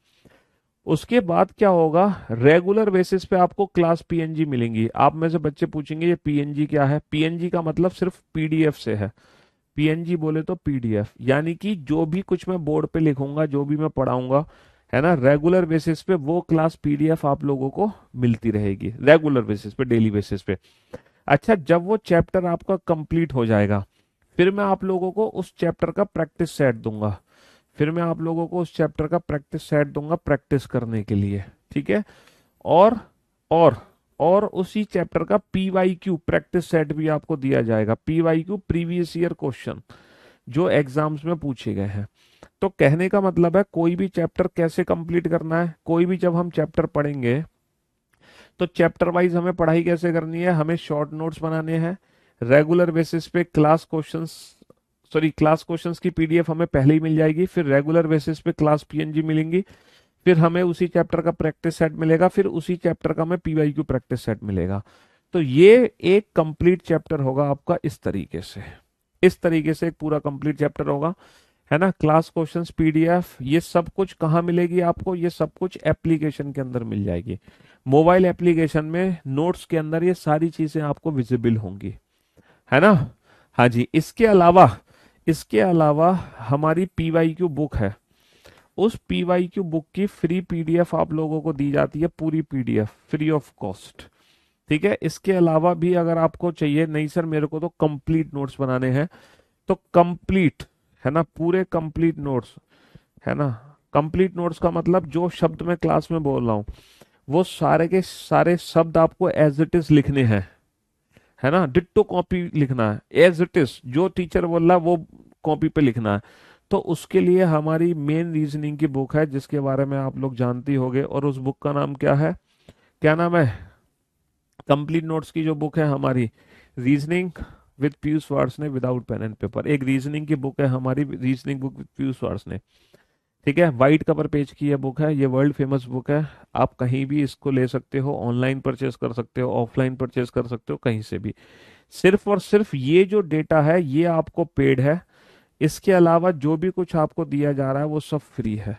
उसके बाद क्या होगा, रेगुलर बेसिस पे आपको क्लास पीएनजी मिलेंगी। आप में से बच्चे पूछेंगे ये पीएनजी क्या है? पीएनजी का मतलब सिर्फ पीडीएफ से है। पीएनजी बोले तो पीडीएफ, यानी कि जो भी कुछ मैं बोर्ड पे लिखूंगा, जो भी मैं पढ़ाऊंगा, है ना, रेगुलर बेसिस पे वो क्लास पीडीएफ आप लोगों को मिलती रहेगी, रेगुलर बेसिस पे, डेली बेसिस पे। अच्छा, जब वो चैप्टर आपका कंप्लीट हो जाएगा, फिर मैं आप लोगों को उस चैप्टर का प्रैक्टिस सेट दूंगा, फिर मैं आप लोगों को उस चैप्टर का प्रैक्टिस सेट दूंगा प्रैक्टिस करने के लिए। ठीक है, और और और उसी चैप्टर का पीवाईक्यू प्रैक्टिस सेट भी आपको दिया जाएगा। पीवाईक्यू प्रीवियस ईयर क्वेश्चन जो एग्जाम्स में पूछे गए हैं। तो कहने का मतलब है कोई भी चैप्टर कैसे कंप्लीट करना है, कोई भी जब हम चैप्टर पढ़ेंगे तो चैप्टर वाइज हमें पढ़ाई कैसे करनी है, हमें शॉर्ट नोट्स बनाने हैं रेगुलर बेसिस पे। क्लास क्वेश्चंस की पीडीएफ हमें पहले ही मिल जाएगी, फिर रेगुलर बेसिस पे क्लास पीएनजी मिलेंगी, फिर हमें उसी चैप्टर का प्रैक्टिस सेट मिलेगा, फिर उसी चैप्टर का हमें पीवाईक्यू प्रैक्टिस सेट मिलेगा। तो ये एक कंप्लीट चैप्टर होगा आपका इस तरीके से, इस तरीके से एक पूरा कंप्लीट चैप्टर होगा, है ना। क्लास क्वेश्चंस पीडीएफ ये सब कुछ कहाँ मिलेगी आपको, ये सब कुछ एप्लीकेशन के अंदर मिल जाएगी। मोबाइल एप्लीकेशन में नोट्स के अंदर ये सारी चीजें आपको विजिबल होंगी, है ना। हाँ जी, इसके अलावा हमारी पीवाईक्यू बुक है, उस पीवाईक्यू बुक की फ्री पीडीएफ आप लोगों को दी जाती है, पूरी पीडीएफ फ्री ऑफ कॉस्ट। ठीक है, इसके अलावा भी अगर आपको चाहिए, नहीं सर मेरे को तो कंप्लीट नोट्स बनाने हैं, तो कंप्लीट, है ना, पूरे कंप्लीट नोट्स, है ना। कंप्लीट नोट्स का मतलब जो शब्द मैं क्लास में बोल रहा हूँ वो सारे के सारे शब्द आपको एज इट इज लिखने हैं, है ना। डिट्टो कॉपी लिखना है, एज इट इज जो टीचर बोल रहा है वो कॉपी पे लिखना है। तो उसके लिए हमारी मेन रीजनिंग की बुक है, जिसके बारे में आप लोग जानती होंगे, और उस बुक का नाम क्या है, क्या नाम है, कंप्लीट नोट्स की जो बुक है हमारी, reasoning with Piyush Varshney without pen and paper. एक रीजनिंग की बुक है हमारी, reasoning book with Piyush Varshney. ठीक है, वाइट कवर पेज की ये बुक है, ये वर्ल्ड फेमस बुक है। आप कहीं भी इसको ले सकते हो, ऑनलाइन परचेज कर सकते हो, ऑफलाइन परचेज कर सकते हो, कहीं से भी। सिर्फ और सिर्फ ये जो डेटा है ये आपको पेड है, इसके अलावा जो भी कुछ आपको दिया जा रहा है वो सब फ्री है।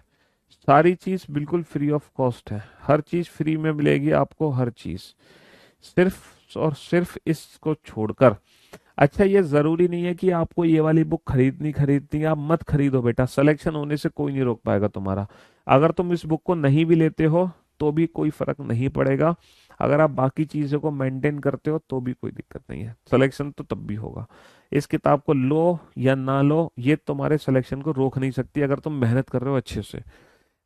सारी चीज बिल्कुल फ्री ऑफ कॉस्ट है, हर चीज फ्री में मिलेगी आपको, हर चीज। सिर्फ और सिर्फ इसको छोड़कर, अच्छा ये जरूरी नहीं है कि आपको ये वाली बुक खरीदनी, आप मत खरीदो बेटा, सिलेक्शन होने से कोई नहीं रोक पाएगा तुम्हारा। अगर तुम इस बुक को नहीं भी लेते हो तो भी कोई फर्क नहीं पड़ेगा, अगर आप बाकी चीजों को मेंटेन करते हो तो भी कोई दिक्कत नहीं है, सिलेक्शन तो तब भी होगा। इस किताब को लो या ना लो ये तुम्हारे सिलेक्शन को रोक नहीं सकती, अगर तुम मेहनत कर रहे हो अच्छे से,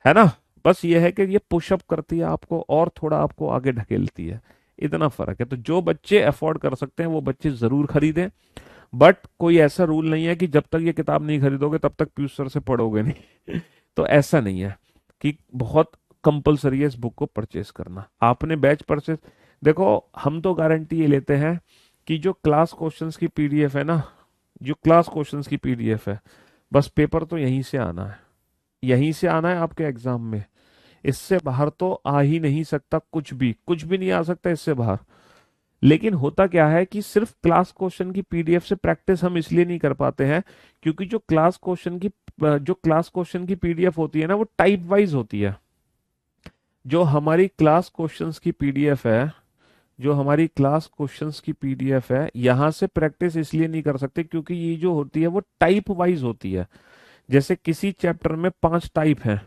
है ना। बस ये है कि ये पुशअप करती है आपको और थोड़ा आपको आगे ढकेलती है, इतना फर्क है। तो जो बच्चे अफोर्ड कर सकते हैं वो बच्चे जरूर खरीदें, बट कोई ऐसा रूल नहीं है कि जब तक ये किताब नहीं खरीदोगे तब तक पीयूष सर से पढ़ोगे नहीं तो ऐसा नहीं है कि बहुत कंपलसरी है इस बुक को परचेस करना। आपने बैच परचेस, देखो हम तो गारंटी ये लेते हैं कि जो क्लास क्वेश्चंस की पीडीएफ है ना, जो क्लास क्वेश्चंस की पीडीएफ है, बस पेपर तो यहीं से आना है, यहीं से आना है आपके एग्जाम में, इससे बाहर तो आ ही नहीं सकता, कुछ भी नहीं आ सकता इससे बाहर। लेकिन होता क्या है कि सिर्फ क्लास क्वेश्चन की पीडीएफ से प्रैक्टिस हम इसलिए नहीं कर पाते हैं क्योंकि जो क्लास क्वेश्चन की पीडीएफ होती है ना वो टाइप वाइज होती है। जो हमारी क्लास क्वेश्चंस की पीडीएफ है, जो हमारी क्लास क्वेश्चंस की पीडीएफ है, यहां से प्रैक्टिस इसलिए नहीं कर सकते क्योंकि ये जो होती है वो टाइप वाइज होती है। जैसे किसी चैप्टर में 5 टाइप हैं,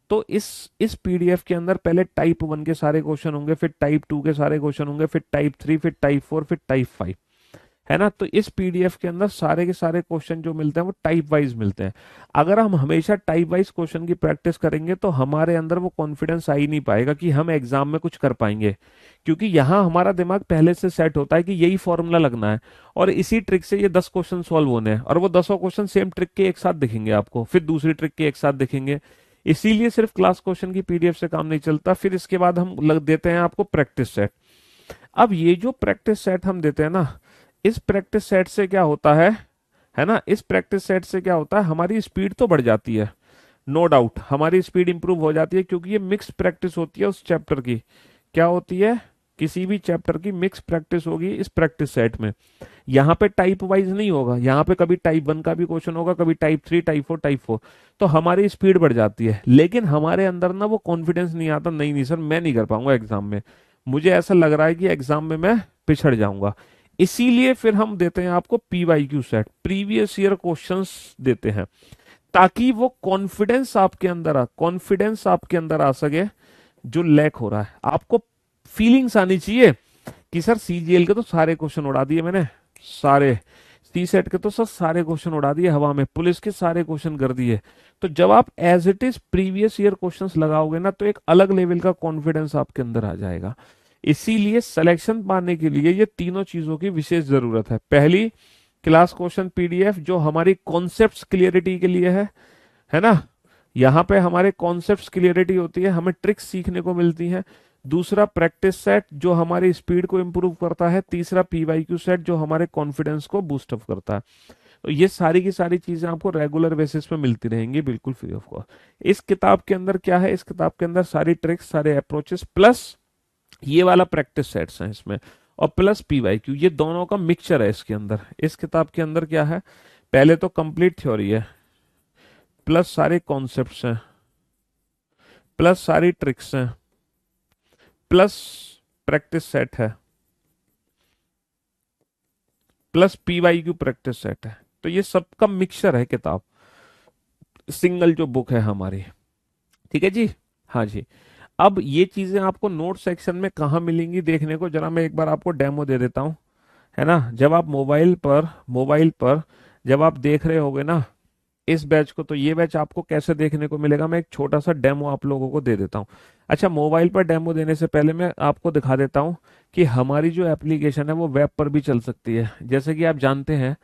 तो इस पीडीएफ के अंदर पहले टाइप 1 के सारे क्वेश्चन होंगे, फिर टाइप 2 के सारे क्वेश्चन होंगे, फिर टाइप 3, फिर टाइप 4, फिर टाइप 5, है ना। तो इस पीडीएफ के अंदर सारे के सारे क्वेश्चन जो मिलते हैं वो टाइप वाइज मिलते हैं। अगर हम हमेशा टाइप वाइज क्वेश्चन की प्रैक्टिस करेंगे तो हमारे अंदर वो कॉन्फिडेंस आ ही नहीं पाएगा कि हम एग्जाम में कुछ कर पाएंगे, क्योंकि यहाँ हमारा दिमाग पहले से सेट होता है कि यही फॉर्मूला लगना है और इसी ट्रिक से ये 10 क्वेश्चन सॉल्व होने हैं, और वो 10 क्वेश्चन सेम ट्रिक के एक साथ दिखेंगे आपको, फिर दूसरी ट्रिक के एक साथ दिखेंगे। इसीलिए सिर्फ क्लास क्वेश्चन की पीडीएफ से काम नहीं चलता। फिर इसके बाद हम लग देते हैं आपको प्रैक्टिस सेट। अब ये जो प्रैक्टिस सेट हम देते हैं ना, इस प्रैक्टिस सेट से क्या होता है ना, इस प्रैक्टिस सेट से क्या होता है, हमारी स्पीड तो बढ़ जाती है, नो डाउट हमारी स्पीड इंप्रूव हो जाती है, क्योंकि ये मिक्स प्रैक्टिस होती है उस चैप्टर की। क्या होती है, किसी भी चैप्टर की मिक्स प्रैक्टिस होगी इस प्रैक्टिस सेट में। यहाँ पे टाइप वाइज नहीं होगा, यहाँ पे कभी टाइप 1 का भी क्वेश्चन होगा, कभी टाइप 3, टाइप 4, टाइप 4। तो हमारी स्पीड बढ़ जाती है, लेकिन हमारे अंदर ना वो कॉन्फिडेंस नहीं आता, नहीं नहीं सर मैं नहीं कर पाऊंगा एग्जाम में, मुझे ऐसा लग रहा है कि एग्जाम में मैं पिछड़ जाऊंगा। इसीलिए फिर हम देते हैं आपको PYQ set, previous year questions देते हैं, ताकि वो कॉन्फिडेंस आपके अंदर आ सके। जो लैक हो रहा है आपको फीलिंग्स आनी चाहिए कि सर सीजीएल के तो सारे क्वेश्चन उड़ा दिए मैंने, सारे सी सेट के तो सर सारे क्वेश्चन उड़ा दिए हवा में, पुलिस के सारे क्वेश्चन कर दिए। तो जब आप as it is previous year questions लगाओगे ना तो एक अलग लेवल का कॉन्फिडेंस आपके अंदर आ जाएगा। इसीलिए सिलेक्शन पाने के लिए ये तीनों चीजों की विशेष जरूरत है। पहली, क्लास क्वेश्चन पीडीएफ जो हमारी कॉन्सेप्ट्स क्लियरिटी के लिए है ना, यहाँ पे हमारे कॉन्सेप्ट्स क्लियरिटी होती है, हमें ट्रिक्स सीखने को मिलती हैं। दूसरा प्रैक्टिस सेट जो हमारी स्पीड को इम्प्रूव करता है, तीसरा पीवाईक्यू सेट जो हमारे कॉन्फिडेंस को बूस्टअप करता है। तो ये सारी की सारी चीजें आपको रेगुलर बेसिस पे मिलती रहेंगी, बिल्कुल फ्री ऑफ कॉस्ट। इस किताब के अंदर क्या है, इस किताब के अंदर सारी ट्रिक्स, सारे अप्रोचेस, प्लस ये वाला प्रैक्टिस सेट्स हैं इसमें, और प्लस पीवाईक्यू, ये दोनों का मिक्सचर है इसके अंदर। इस किताब के अंदर क्या है, पहले तो कंप्लीट थ्योरी है, प्लस सारे कॉन्सेप्ट्स हैं, प्लस सारी ट्रिक्स हैं, प्लस प्रैक्टिस सेट है, प्लस पीवाईक्यू प्रैक्टिस सेट है। तो ये सबका मिक्सचर है किताब, सिंगल जो बुक है हमारी। ठीक है जी। हाँ जी। अब ये चीजें आपको नोट सेक्शन में कहाँ मिलेंगी देखने को, जरा मैं एक बार आपको डेमो दे देता हूँ, है ना। जब आप मोबाइल पर जब आप देख रहे होगे ना इस बैच को, तो ये बैच आपको कैसे देखने को मिलेगा, मैं एक छोटा सा डेमो आप लोगों को दे देता हूँ। अच्छा, मोबाइल पर डेमो देने से पहले मैं आपको दिखा देता हूँ कि हमारी जो एप्लीकेशन है वो वेब पर भी चल सकती है। जैसे कि आप जानते हैं,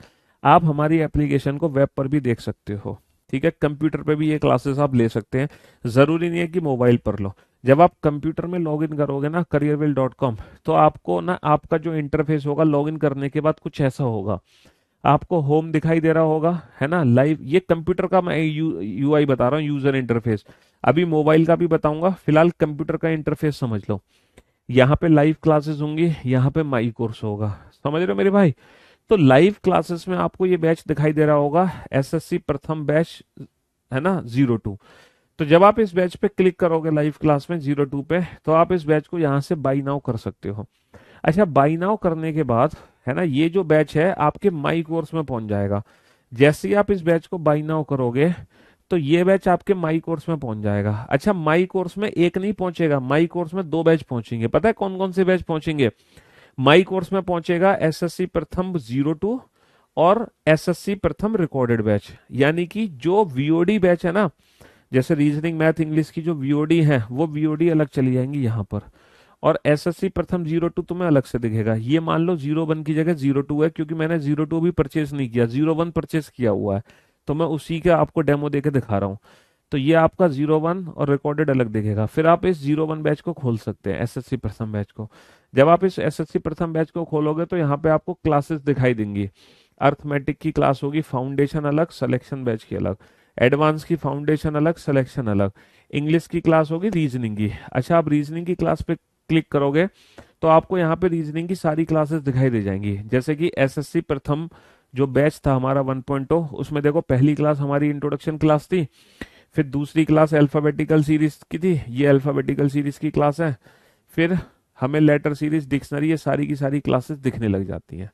आप हमारी एप्लीकेशन को वेब पर भी देख सकते हो। ठीक है, कंप्यूटर पे भी ये क्लासेस आप ले सकते हैं, जरूरी नहीं है कि मोबाइल पर लो। जब आप कंप्यूटर में लॉगिन करोगे ना careerwheel.com, तो आपको ना आपका जो इंटरफेस होगा लॉगिन करने के बाद कुछ ऐसा होगा, आपको होम दिखाई दे रहा होगा, है ना। लाइव, ये कंप्यूटर का मैं यूआई बता रहा हूँ, यूजर इंटरफेस। अभी मोबाइल का भी बताऊंगा, फिलहाल कंप्यूटर का इंटरफेस समझ लो। यहाँ पे लाइव क्लासेस होंगी, यहाँ पे माई कोर्स होगा, समझ रहे हो मेरे भाई। तो लाइव क्लासेस में आपको ये बैच दिखाई दे रहा होगा, एसएससी प्रथम बैच, है ना, 02। तो जब आप इस बैच पे क्लिक करोगे लाइव क्लास में 02 पे, तो आप इस बैच को यहाँ से बाई नाउ कर सकते हो। अच्छा, बाई नाउ करने के बाद, है ना, ये जो बैच है आपके माई कोर्स में पहुंच जाएगा। जैसे ही आप इस बैच को बाई नाउ करोगे, तो ये बैच आपके माई कोर्स में पहुंच जाएगा। अच्छा, माई कोर्स में एक नहीं पहुंचेगा, माई कोर्स में दो बैच पहुंचेंगे। पता है कौन कौन से बैच पहुंचेंगे? माई कोर्स में पहुंचेगा एसएससी प्रथम 02 और एसएससी प्रथम रिकॉर्डेड बैच, यानी कि जो वीओडी बैच है ना, जैसे रीजनिंग, मैथ, इंग्लिश की जो वीओडी है, वो वीओडी अलग चली जाएंगी यहाँ पर। और एसएससी प्रथम 02 तुम्हें अलग से दिखेगा। ये मान लो 01 की जगह 02 है, क्योंकि मैंने 02 भी परचेज नहीं किया, 01 परचेज किया हुआ है, तो मैं उसी का आपको डेमो देके दिखा रहा हूँ। तो ये आपका 01 और रिकॉर्डेड अलग दिखेगा। फिर आप इस 01 बैच को खोल सकते हैं, एसएससी प्रथम बैच को। जब आप इस एसएससी प्रथम बैच को खोलोगे, तो यहाँ पे आपको क्लासेस दिखाई देंगी। अर्थमेटिक की क्लास होगी, फाउंडेशन अलग, सिलेक्शन बैच की अलग, एडवांस की फाउंडेशन अलग, सिलेक्शन अलग, इंग्लिश की क्लास होगी, रीजनिंग की। अच्छा, आप रीजनिंग की क्लास पे क्लिक करोगे, तो आपको यहाँ पे रीजनिंग की सारी क्लासेस दिखाई दे जाएंगी। जैसे कि एसएससी प्रथम जो बैच था हमारा 1.0, उसमें देखो पहली क्लास हमारी इंट्रोडक्शन क्लास थी, फिर दूसरी क्लास अल्फाबेटिकल सीरीज की थी, ये अल्फाबेटिकल सीरीज की क्लास है, फिर हमें लेटर सीरीज, डिक्शनरी, ये सारी की सारी क्लासेस दिखने लग जाती हैं।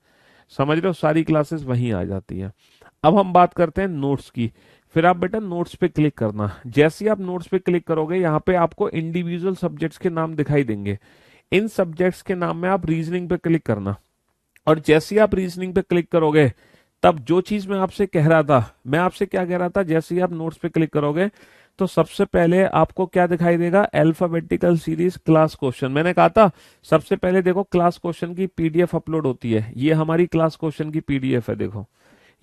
समझ रहे हो, सारी क्लासेस वहीं आ जाती हैं। अब हम बात करते हैं नोट्स की। फिर आप बेटा नोट्स पे क्लिक करना। जैसे ही आप नोट्स पे क्लिक करोगे, यहाँ पे आपको इंडिविजुअल सब्जेक्ट्स के नाम दिखाई देंगे। इन सब्जेक्ट्स के नाम में आप रीजनिंग पे क्लिक करना, और जैसे ही आप रीजनिंग पे क्लिक करोगे, तब जो चीज मैं आपसे कह रहा था, मैं आपसे क्या कह रहा था, जैसे ही आप नोट्स पे क्लिक करोगे, तो सबसे पहले आपको क्या दिखाई देगा, अल्फाबेटिकल सीरीज क्लास क्वेश्चन। मैंने कहा था सबसे पहले देखो क्लास क्वेश्चन की पीडीएफ अपलोड होती है, ये हमारी क्लास क्वेश्चन की पीडीएफ है। देखो,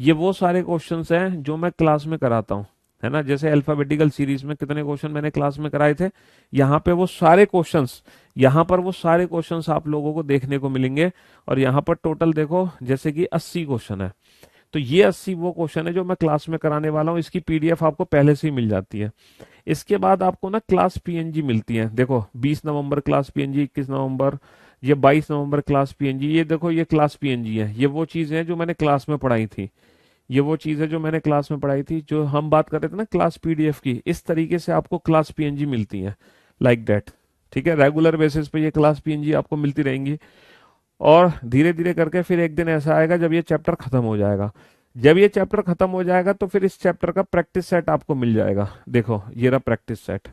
ये वो सारे क्वेश्चंस हैं जो मैं क्लास में कराता हूँ, है ना। जैसे अल्फाबेटिकल सीरीज में कितने क्वेश्चन मैंने क्लास में कराए थे, यहाँ पे वो सारे क्वेश्चंस, यहाँ पर वो सारे क्वेश्चंस आप लोगों को देखने को मिलेंगे। और यहाँ पर टोटल देखो, जैसे कि 80 क्वेश्चन है, तो ये 80 वो क्वेश्चन है जो मैं क्लास में कराने वाला हूँ। इसकी पीडीएफ आपको पहले से ही मिल जाती है। इसके बाद आपको ना क्लास पीएनजी मिलती है। देखो 20 नवंबर क्लास पीएनजी, 21 नवंबर, ये 22 नवंबर क्लास पीएनजी। ये देखो, ये क्लास पीएनजी है। ये वो चीजें हैं जो मैंने क्लास में पढ़ाई थी, ये वो चीज है जो मैंने क्लास में पढ़ाई थी। जो हम बात कर रहे थे ना क्लास पीडीएफ की, इस तरीके से आपको क्लास पीएनजी मिलती है, लाइक दैट। ठीक है, रेगुलर बेसिस पे ये क्लास पीएनजी आपको मिलती रहेंगी। और धीरे धीरे करके फिर एक दिन ऐसा आएगा जब ये चैप्टर खत्म हो जाएगा। जब ये चैप्टर खत्म हो जाएगा, तो फिर इस चैप्टर का प्रैक्टिस सेट आपको मिल जाएगा। देखो, ये रहा प्रैक्टिस सेट,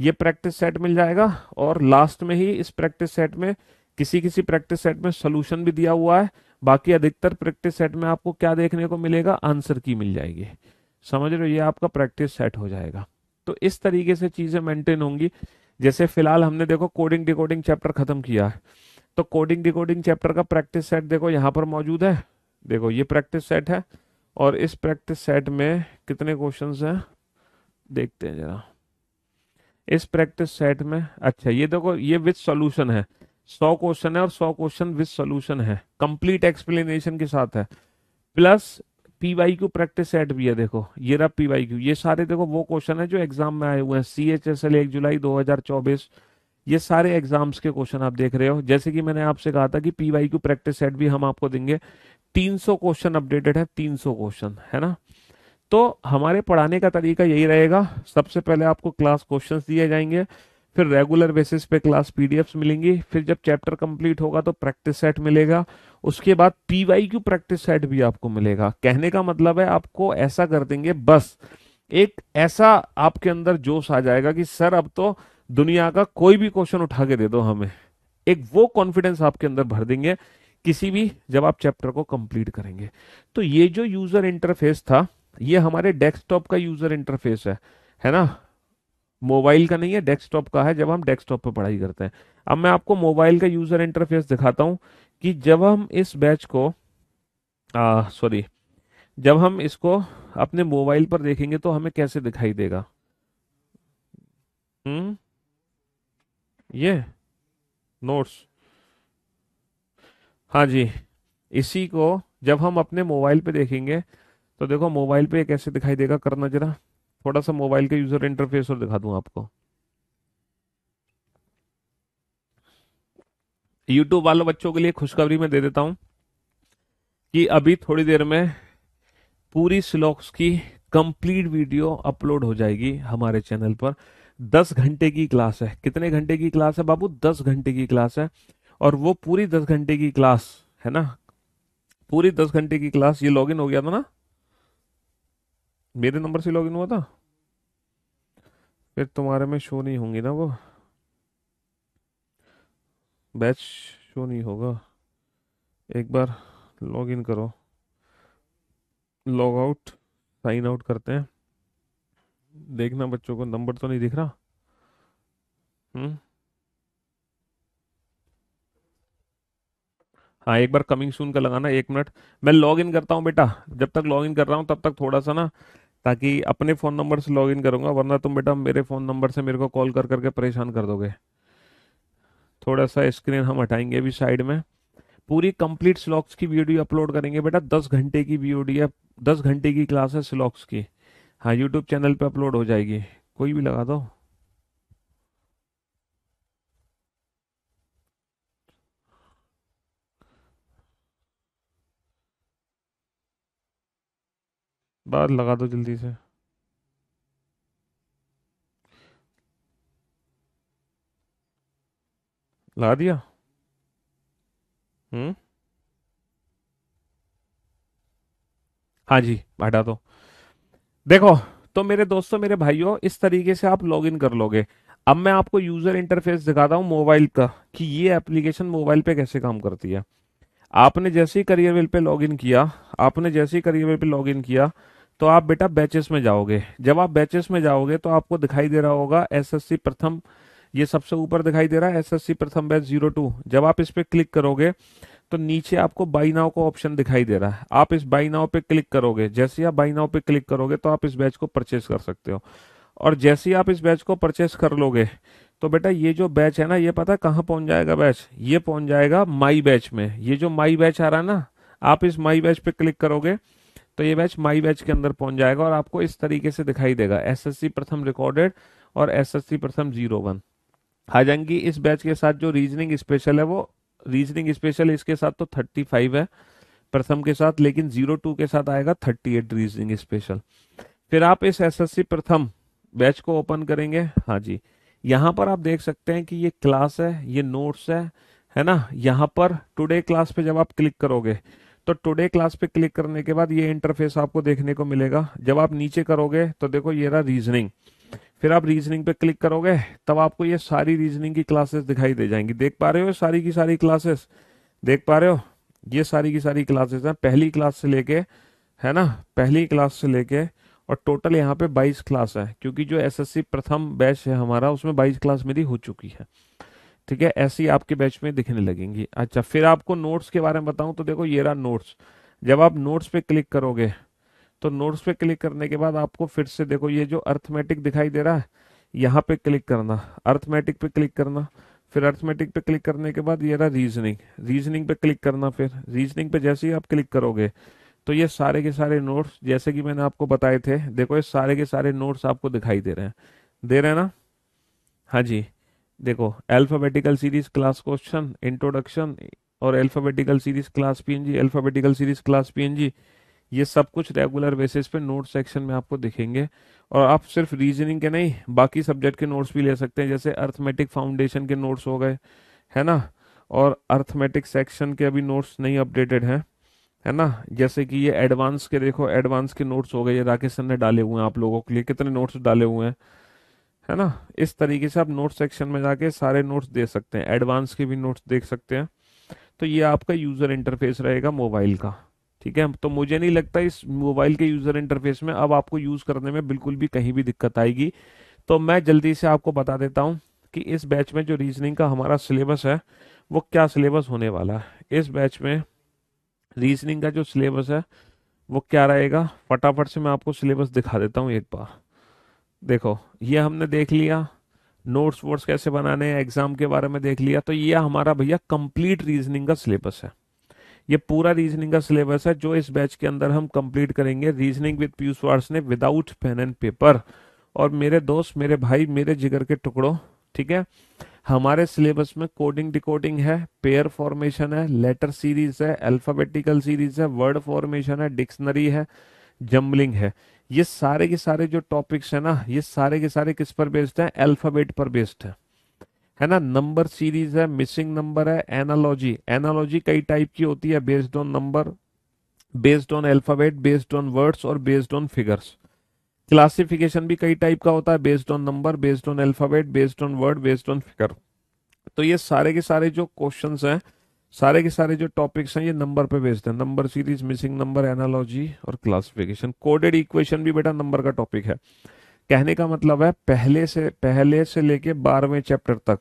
ये प्रैक्टिस सेट मिल जाएगा। और लास्ट में ही इस प्रैक्टिस सेट में, किसी किसी प्रैक्टिस सेट में सोल्यूशन भी दिया हुआ है, बाकी अधिकतर प्रैक्टिस सेट में आपको क्या देखने को मिलेगा, आंसर की मिल जाएगी। समझ रहे हो, ये आपका प्रैक्टिस सेट हो जाएगा। तो इस तरीके से चीजें मेंटेन होंगी। जैसे फिलहाल हमने देखो कोडिंग डिकोडिंग चैप्टर खत्म किया है, तो कोडिंग डिकोडिंग चैप्टर का प्रैक्टिस सेट देखो यहाँ पर मौजूद है। देखो, ये प्रैक्टिस सेट है, और इस प्रैक्टिस सेट में कितने क्वेश्चंस हैं देखते हैं जरा। इस प्रैक्टिस सेट में, अच्छा ये देखो ये विद सॉल्यूशन है, 100 क्वेश्चन है और 100 क्वेश्चन विद सॉल्यूशन है, कंप्लीट एक्सप्लेनेशन के साथ है, प्लस पीवाईक्यू प्रैक्टिस सेट भी है। देखो ये रहा पीवाईक्यू, ये सारे देखो वो क्वेश्चन है जो एग्जाम में आए हुए हैं, CHSL 1 जुलाई 2024, ये सारे एग्जाम्स के क्वेश्चन आप देख रहे हो। जैसे कि मैंने आपसे कहा था कि पीवाईक्यू प्रैक्टिस सेट भी हम आपको देंगे, 300 क्वेश्चन अपडेटेड है, 300 क्वेश्चन है ना। तो हमारे पढ़ाने का तरीका यही रहेगा, सबसे पहले आपको क्लास क्वेश्चंस दिए जाएंगे, फिर रेगुलर बेसिस पे क्लास पीडीएफ्स मिलेंगी, फिर जब चैप्टर कंप्लीट होगा तो प्रैक्टिस सेट मिलेगा, उसके बाद पीवाईक्यू प्रैक्टिस सेट भी आपको मिलेगा। कहने का मतलब है आपको ऐसा कर देंगे, बस एक ऐसा आपके अंदर जोश आ जाएगा कि सर अब तो दुनिया का कोई भी क्वेश्चन उठा के दे दो हमें, एक वो कॉन्फिडेंस आपके अंदर भर देंगे किसी भी, जब आप चैप्टर को कंप्लीट करेंगे। तो ये जो यूजर इंटरफेस था, ये हमारे डेस्कटॉप का यूजर इंटरफेस है ना, मोबाइल का नहीं है, डेस्कटॉप का है, जब हम डेस्कटॉप पे पढ़ाई करते हैं। अब मैं आपको मोबाइल का यूजर इंटरफेस दिखाता हूं कि जब हम इस बैच को सॉरी, जब हम इसको अपने मोबाइल पर देखेंगे तो हमें कैसे दिखाई देगा। हम्म, ये नोट्स, हाँ जी, इसी को जब हम अपने मोबाइल पे देखेंगे तो देखो मोबाइल पे ये कैसे दिखाई देगा, करना जरा, थोड़ा सा मोबाइल का यूजर इंटरफेस और दिखा दूं आपको। यूट्यूब वालों बच्चों के लिए खुशखबरी मैं दे देता हूं कि अभी थोड़ी देर में पूरी स्लॉक्स की कंप्लीट वीडियो अपलोड हो जाएगी हमारे चैनल पर। 10 घंटे की क्लास है, कितने घंटे की क्लास है बाबू, 10 घंटे की क्लास है, और वो पूरी 10 घंटे की क्लास है ना, पूरी 10 घंटे की क्लास, ये लॉगिन हो गया था ना, मेरे नंबर से लॉगिन हुआ था, फिर तुम्हारे में शो नहीं होंगी ना वो बैच, शो नहीं होगा। एक बार लॉगिन करो, लॉग आउट, साइन आउट करते हैं, देखना बच्चों को नंबर तो नहीं दिख रहा। हम्म, हाँ एक बार कमिंग सून का लगाना, 1 मिनट, मैं लॉग इन करता हूँ बेटा, जब तक लॉग इन कर रहा हूँ तब तक थोड़ा सा ना, ताकि अपने फ़ोन नंबर से लॉग इन करूंगा, वरना तुम बेटा मेरे फ़ोन नंबर से मेरे को कॉल कर करके परेशान कर दोगे। थोड़ा सा स्क्रीन हम हटाएंगे अभी साइड में, पूरी कंप्लीट स्लॉक्स की वीडियो अपलोड करेंगे बेटा, 10 घंटे की वीडियो है, 10 घंटे की क्लास है स्लॉक्स की, हाँ यूट्यूब चैनल पे अपलोड हो जाएगी, कोई भी लगा दो। बात लगा दो जल्दी से, लगा दिया। हम्म, हाँ जी हटा दो। देखो, तो मेरे दोस्तों मेरे भाइयों, इस तरीके से आप लॉगिन कर लोगे। अब मैं आपको यूजर इंटरफेस दिखाता हूँ मोबाइल का, कि ये एप्लीकेशन मोबाइल पे कैसे काम करती है। आपने जैसे ही करियरवेल पे लॉगिन किया, आपने जैसे ही करियरवेल पे लॉगिन किया, तो आप बेटा बैचेस में जाओगे, जब आप बैचेस में जाओगे तो आपको दिखाई दे रहा होगा एसएससी प्रथम, ये सबसे ऊपर दिखाई दे रहा है एसएससी प्रथम बैच 02। जब आप इस पे क्लिक करोगे तो नीचे आपको बाई नाउ का ऑप्शन दिखाई दे रहा है, आप इस बाई नाउ पे क्लिक करोगे, जैसे ही आप बाई नाउ पे क्लिक करोगे तो आप इस बैच को परचेस कर सकते हो। और जैसे ही आप इस बैच को परचेस कर लोगे तो बेटा ये जो बैच है ना, ये पता है कहाँ पहुंच जाएगा बैच, ये पहुंच जाएगा माई बैच में। ये जो माई बैच आ रहा है ना, आप इस माई बैच पे क्लिक करोगे तो ये बैच माई बैच के अंदर पहुंच जाएगा, और आपको इस तरीके से दिखाई देगा एसएससी प्रथम रिकॉर्डेड और एसएससी प्रथम 01 आ जाएंगी। इस बैच के साथ जो रीजनिंग स्पेशल है, वो रीजनिंग स्पेशल इसके साथ तो 35 है प्रथम के साथ, लेकिन 02 के साथ आएगा 38 रीजनिंग स्पेशल। फिर आप इस एसएससी प्रथम बैच को ओपन करेंगे, हाँ जी, यहाँ पर आप देख सकते हैं कि ये क्लास है, ये नोट्स है ना। यहाँ पर टुडे क्लास पे जब आप क्लिक करोगे तो टुडे क्लास पे क्लिक करने के बाद ये इंटरफेस आपको देखने को मिलेगा। जब आप नीचे करोगे तो देखो ये रहा रीजनिंग, फिर आप रीजनिंग पे क्लिक करोगे तब आपको ये सारी रीजनिंग की क्लासेस दिखाई दे जाएंगी। देख पा रहे हो सारी की सारी क्लासेस, देख पा रहे हो, ये सारी की सारी क्लासेस हैं, पहली क्लास से लेके, है ना, पहली क्लास से लेके, और टोटल यहाँ पे 22 क्लास है, क्योंकि जो एसएससी प्रथम बैच है हमारा उसमें 22 क्लास मेरी हो चुकी है। ठीक है, ऐसी आपके बैच में दिखने लगेंगी। अच्छा, फिर आपको नोट्स के बारे में बताऊं तो देखो ये रहा नोट्स। जब आप नोट्स पे क्लिक करोगे तो नोट्स पे क्लिक करने के बाद आपको फिर से देखो ये जो अर्थमेटिक दिखाई दे रहा है, यहाँ पे क्लिक करना, अर्थमेटिक पे क्लिक करना, फिर अर्थमेटिक पे क्लिक करने के बाद ये रहा रीजनिंग, रीजनिंग पे क्लिक करना, फिर रीजनिंग पे जैसे ही आप क्लिक करोगे तो ये सारे के सारे नोट्स जैसे कि मैंने आपको बताए थे, देखो ये सारे के सारे नोट्स आपको दिखाई दे रहे हैं, दे रहे हैं ना? हाँ जी। देखो alphabetical series class question, introduction, और alphabetical series class PNG, alphabetical series class PNG, ये सब कुछ रेगुलर बेसिस पे नोट सेक्शन में आपको दिखेंगे। और आप सिर्फ रीजनिंग के नहीं, बाकी सब्जेक्ट के नोट्स भी ले सकते हैं, जैसे अर्थमेटिक फाउंडेशन के नोट्स हो गए, है ना? और अर्थमेटिक सेक्शन के अभी नोट्स नहीं अपडेटेड हैं, है ना? जैसे कि ये एडवांस के, देखो एडवांस के नोट्स हो गए, ये राकेश सर ने डाले हुए हैं आप लोगों के लिए, कितने नोट्स डाले हुए हैं, है ना? इस तरीके से आप नोट सेक्शन में जाके सारे नोट्स दे सकते हैं, एडवांस के भी नोट्स देख सकते हैं। तो ये आपका यूजर इंटरफेस रहेगा मोबाइल का। ठीक है, तो मुझे नहीं लगता इस मोबाइल के यूजर इंटरफेस में अब आपको यूज करने में बिल्कुल भी कहीं भी दिक्कत आएगी। तो मैं जल्दी से आपको बता देता हूँ कि इस बैच में जो रीजनिंग का हमारा सिलेबस है वो क्या सिलेबस होने वाला है। इस बैच में रीजनिंग का जो सिलेबस है वो क्या रहेगा, फटाफट से मैं आपको सिलेबस दिखा देता हूँ एक बार। देखो ये हमने देख लिया, नोट्स वोट्स कैसे बनाने हैं, एग्जाम के बारे में देख लिया। तो ये हमारा भैया कंप्लीट रीजनिंग का सिलेबस है, ये पूरा रीजनिंग का सिलेबस है जो इस बैच के अंदर हम कंप्लीट करेंगे, रीजनिंग विद पीयूष वार्स ने, विदाउट पेन एंड पेपर। और मेरे दोस्त, मेरे भाई, मेरे जिगर के टुकड़ों, ठीक है, हमारे सिलेबस में कोडिंग डिकोडिंग है, पेयर फॉर्मेशन है, लेटर सीरीज है, अल्फाबेटिकल सीरीज है, वर्ड फॉर्मेशन है, डिक्शनरी है, जम्बलिंग है। ये सारे के सारे जो टॉपिक्स है ना, ये सारे के सारे किस पर बेस्ड है? अल्फाबेट पर बेस्ड है ना? नंबर सीरीज है, मिसिंग नंबर है, एनालॉजी, एनालॉजी कई टाइप की होती है, based on number, based on alphabet, based on words और बेस्ड ऑन फिगर्स। क्लासिफिकेशन भी कई टाइप का होता है, based on number, based on alphabet, based on word, based on figure. तो ये सारे के सारे जो क्वेश्चंस हैं, सारे के सारे जो टॉपिक्स हैं, ये नंबर पे बेस्ड है, number series, missing number, analogy और क्लासिफिकेशन। कोडेड इक्वेशन भी बेटा नंबर का टॉपिक है। कहने का मतलब है पहले से लेके 12वें चैप्टर तक,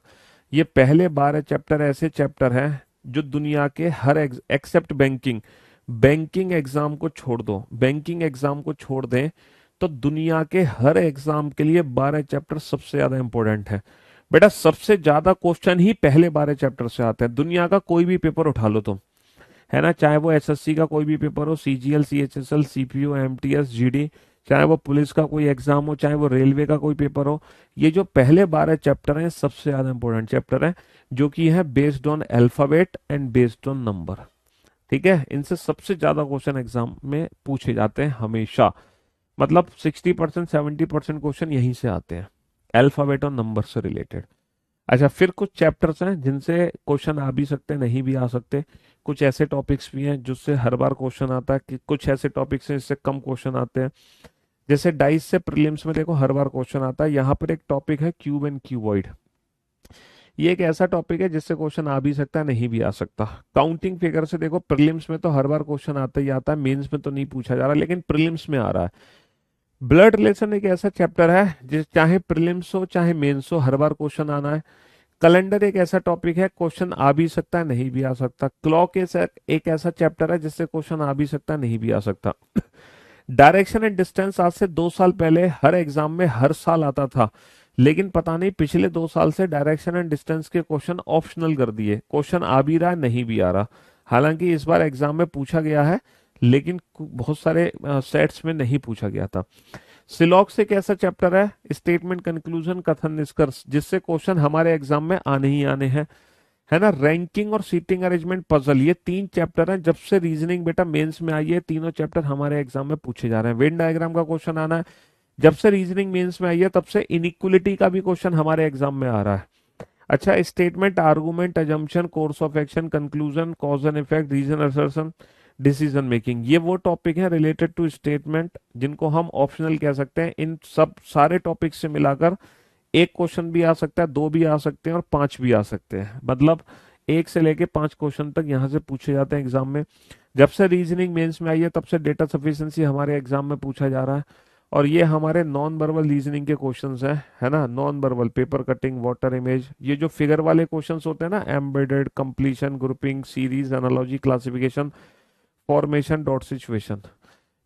ये पहले 12 चैप्टर ऐसे चैप्टर हैं जो दुनिया के हर एक्सेप्ट बैंकिंग, बैंकिंग एग्जाम को छोड़ दो, बैंकिंग एग्जाम को छोड़ दें तो दुनिया के हर एग्जाम के लिए 12 चैप्टर सबसे ज्यादा इंपॉर्टेंट है। बेटा सबसे ज्यादा क्वेश्चन ही पहले 12 चैप्टर से आते हैं, दुनिया का कोई भी पेपर उठा लो तुम, है ना? चाहे वो एसएससी का कोई भी पेपर हो, CGL, CHSL, CPU, MTS, GD, चाहे वो पुलिस का कोई एग्जाम हो, चाहे वो रेलवे का कोई पेपर हो, ये जो पहले 12 चैप्टर हैं सबसे ज्यादा इंपॉर्टेंट चैप्टर हैं, जो कि है based on alphabet and based on number. ठीक है, इनसे सबसे ज्यादा क्वेश्चन एग्जाम में पूछे जाते हैं हमेशा, मतलब 60% 70% क्वेश्चन यहीं से आते हैं, अल्फाबेट और नंबर से रिलेटेड। अच्छा, फिर कुछ चैप्टर्स हैं जिनसे क्वेश्चन आ भी सकते, नहीं भी आ सकते। कुछ ऐसे टॉपिक्स भी हैं जिससे हर बार क्वेश्चन आता है, कि कुछ ऐसे टॉपिक्स हैं जिससे कम क्वेश्चन आते हैं। जैसे डाइस से प्रीलिम्स में देखो हर बार क्वेश्चन आता है। यहाँ पर एक टॉपिक है क्यूब एंड क्यूबॉइड, ये एक ऐसा टॉपिक है जिससे क्वेश्चन आ भी सकता है, नहीं भी आ सकता। काउंटिंग फिगर से देखो प्रीलिम्स में तो हर बार क्वेश्चन आता ही आता है, मेंस में तो नहीं पूछा जा रहा, लेकिन प्रीलिम्स में आ रहा है। ब्लड रिलेशन एक ऐसा चैप्टर है जिस चाहे प्रीलिम्स हो चाहे मेंस हो हर बार क्वेश्चन आना है। कैलेंडर एक ऐसा टॉपिक है, क्वेश्चन आ भी सकता है, नहीं भी आ सकता। क्लॉक एक ऐसा चैप्टर है जिससे क्वेश्चन आ भी सकता है, नहीं भी आ सकता। डायरेक्शन एंड डिस्टेंस आज से 2 साल पहले हर एग्जाम में हर साल आता था, लेकिन पता नहीं पिछले 2 साल से डायरेक्शन एंड डिस्टेंस के क्वेश्चन ऑप्शनल कर दिए, क्वेश्चन आ भी रहा है, नहीं भी आ रहा। हालांकि इस बार एग्जाम में पूछा गया है, लेकिन बहुत सारे सेट्स में नहीं पूछा गया था। सिलॉक्स एक ऐसा चैप्टर है, स्टेटमेंट, कंक्लूजन, कथन, निष्कर्ष, जिससे क्वेश्चन हमारे एग्जाम में आने ही आने हैं, है ना? रैंकिंग और सीटिंग अरेंजमेंट, पजल, ये 3 चैप्टर हैं। जब से रीजनिंग बेटा मेंस में आई है, तीनों चैप्टर हमारे एग्जाम में पूछे जा रहे हैं। वेन डायग्राम का क्वेश्चन आना है, जब से रीजनिंग मेंस में आई है तब से इनइक्वलिटी का भी क्वेश्चन हमारे एग्जाम में आ रहा है। अच्छा, statement, argument, assumption, course of action, conclusion, cause and effect, reason assertion, decision making, ये वो टॉपिक है रिलेटेड टू स्टेटमेंट जिनको हम ऑप्शनल कह सकते हैं। इन सब सारे टॉपिक से मिलाकर एक क्वेश्चन भी आ सकता है, 2 भी आ सकते हैं और 5 भी आ सकते हैं, मतलब 1 से लेके 5 क्वेश्चन तक यहाँ से पूछे जाते हैं एग्जाम में। जब से रीजनिंग मेंस में आई है तब से डेटा सफिशिएंसी हमारे एग्जाम में पूछा जा रहा है। और ये हमारे नॉन वर्बल रीजनिंग के क्वेश्चंस हैं, है ना? Non verbal, paper cutting, water image, ये जो फिगर वाले क्वेश्चंस होते हैं ना, embedded, completion, grouping, series, analogy, classification, formation, dot situation,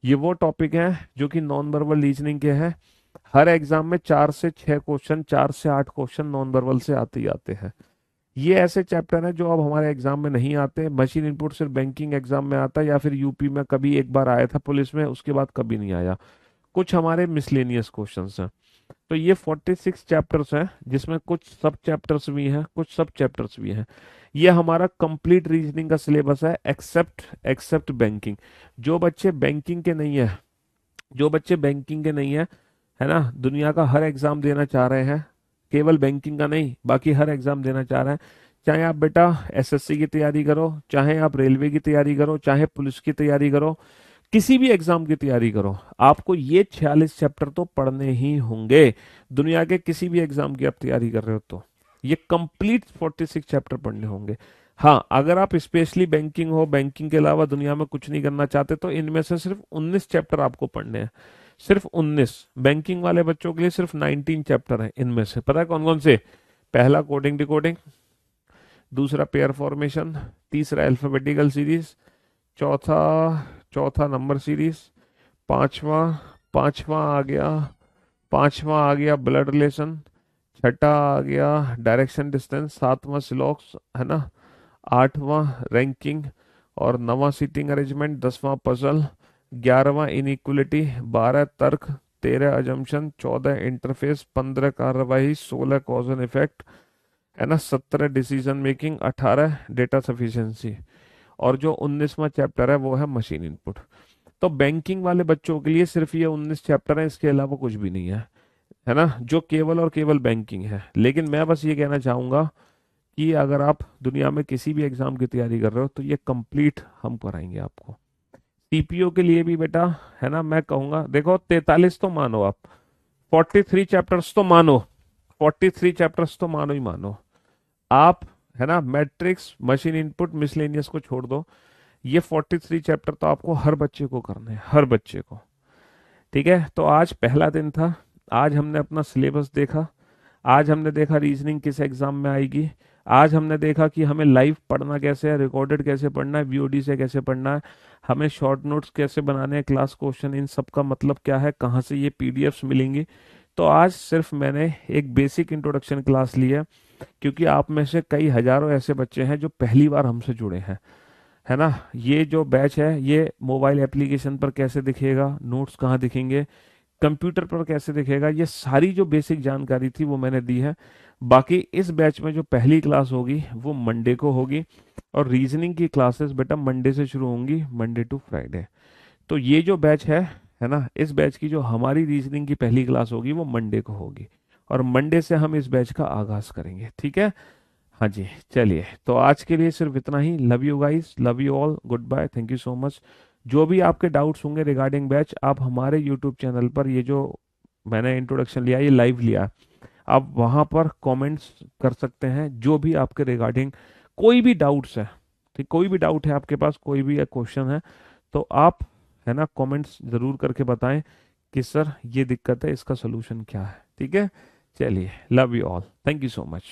ये वो टॉपिक हैं जो कि नॉन वर्बल रीजनिंग के हैं। हर एग्जाम में 4 से 6 क्वेश्चन, 4 से 8 क्वेश्चन नॉन वर्बल से आते ही आते हैं। ये ऐसे चैप्टर हैं जो अब हमारे एग्जाम में नहीं आते। मशीन इनपुट सिर्फ बैंकिंग एग्जाम में आता है, या फिर यूपी में कभी एक बार आया था पुलिस में, उसके बाद कभी नहीं आया। कुछ हमारे मिसलेनियस क्वेश्चंस हैं। तो ये 46 चैप्टर्स हैं, जिसमें कुछ सब चैप्टर्स भी हैं, कुछ सब चैप्टर्स भी हैं। ये हमारा कंप्लीट रीजनिंग का सिलेबस है, एक्सेप्ट एक्सेप्ट बैंकिंग। जो बच्चे बैंकिंग के नहीं है, जो बच्चे बैंकिंग के नहीं है ना, दुनिया का हर एग्जाम देना चाह रहे हैं, केवल बैंकिंग का नहीं, बाकी हर एग्जाम देना चाह रहे हैं। चाहे आप बेटा एसएससी की तैयारी करो, चाहे आप रेलवे की तैयारी करो, चाहे पुलिस की तैयारी करो, किसी भी एग्जाम की तैयारी करो, आपको ये 46 चैप्टर तो पढ़ने ही होंगे। दुनिया के किसी भी एग्जाम की आप तैयारी कर रहे हो तो ये कंप्लीट 46 चैप्टर पढ़ने होंगे। हाँ, अगर आप स्पेशली बैंकिंग हो, बैंकिंग के अलावा दुनिया में कुछ नहीं करना चाहते, तो इनमें से सिर्फ 19 चैप्टर आपको पढ़ने हैं। सिर्फ 19। बैंकिंग वाले बच्चों के लिए सिर्फ 19 चैप्टर हैं। इनमें से पता है कौन कौन से? पहला कोडिंग डिकोडिंग, दूसरा पेयर फॉर्मेशन, तीसरा अल्फाबेटिकल सीरीज, चौथा चौथा नंबर सीरीज, पांचवा पांचवा आ गया पांचवा आ गया ब्लड रिलेशन, छठा आ गया डायरेक्शन डिस्टेंस, सातवां सिलॉक्स है ना, आठवां रैंकिंग, और नवां सीटिंग अरेंजमेंट, 10वां पजल, 11वां इनइक्वलिटी, 12 तर्क, 13 अजम्पशन, 14 इंटरफेस, 15 कार्रवाई, 16 कॉज एंड इफेक्ट है ना, 17 डिसीजन मेकिंग, 18 डेटा सफिशिएंसी, और जो 19वां चैप्टर है वो है मशीन इनपुट। तो बैंकिंग वाले बच्चों के लिए सिर्फ ये 19 चैप्टर है, इसके अलावा कुछ भी नहीं है ना, जो केवल और केवल बैंकिंग है। लेकिन मैं बस ये कहना चाहूंगा कि अगर आप दुनिया में किसी भी एग्जाम की तैयारी कर रहे हो तो ये कंप्लीट हम कराएंगे आपको। सीपीओ के लिए भी बेटा है ना, मैं कहूंगा देखो 43 तो मानो आप, 43 चैप्टर्स तो मानो, 43 चैप्टर्स तो मानो ही मानो आप, है ना। मैट्रिक्स, मशीन इनपुट, मिसलेनियस को छोड़ दो, ये 43 चैप्टर तो आपको हर बच्चे को करने हैं, हर बच्चे को। ठीक है, तो आज पहला दिन था। आज हमने अपना सिलेबस देखा, आज हमने देखा रीजनिंग किस एग्जाम में आएगी, आज हमने देखा कि हमें लाइव पढ़ना कैसे है, रिकॉर्डेड कैसे पढ़ना है, वीओडी से कैसे पढ़ना है, हमें शॉर्ट नोट्स कैसे बनाने हैं, क्लास क्वेश्चन, इन सब का मतलब क्या है, कहाँ से ये पीडीएफ्स मिलेंगी। तो आज सिर्फ मैंने एक बेसिक इंट्रोडक्शन क्लास ली है, क्योंकि आप में से कई हजारों ऐसे बच्चे हैं जो पहली बार हमसे जुड़े हैं, है ना। ये जो बैच है ये मोबाइल एप्लीकेशन पर कैसे दिखेगा, नोट्स कहाँ दिखेंगे, कंप्यूटर पर कैसे दिखेगा, ये सारी जो बेसिक जानकारी थी वो मैंने दी है। बाकी इस बैच में जो पहली क्लास होगी वो मंडे को होगी, और रीजनिंग की क्लासेस बेटा मंडे से शुरू होंगी, मंडे टू फ्राइडे। तो ये जो बैच है ना, इस बैच की जो हमारी रीजनिंग की पहली क्लास होगी वो मंडे को होगी, और मंडे से हम इस बैच का आगाज करेंगे। ठीक है, हाँ जी। चलिए, तो आज के लिए सिर्फ इतना ही। Love you guys, love you all, good bye, thank you so much. जो भी आपके डाउट्स होंगे रिगार्डिंग बैच, आप हमारे यूट्यूब चैनल पर, ये जो मैंने इंट्रोडक्शन लिया, ये लाइव लिया, आप वहाँ पर कमेंट्स कर सकते हैं, जो भी आपके रिगार्डिंग कोई भी डाउट्स है, ठीक, कोई भी डाउट है आपके पास, कोई भी क्वेश्चन है, तो आप है ना कमेंट्स जरूर करके बताएं कि सर ये दिक्कत है, इसका सोल्यूशन क्या है। ठीक है, चलिए, love you all, thank you so much.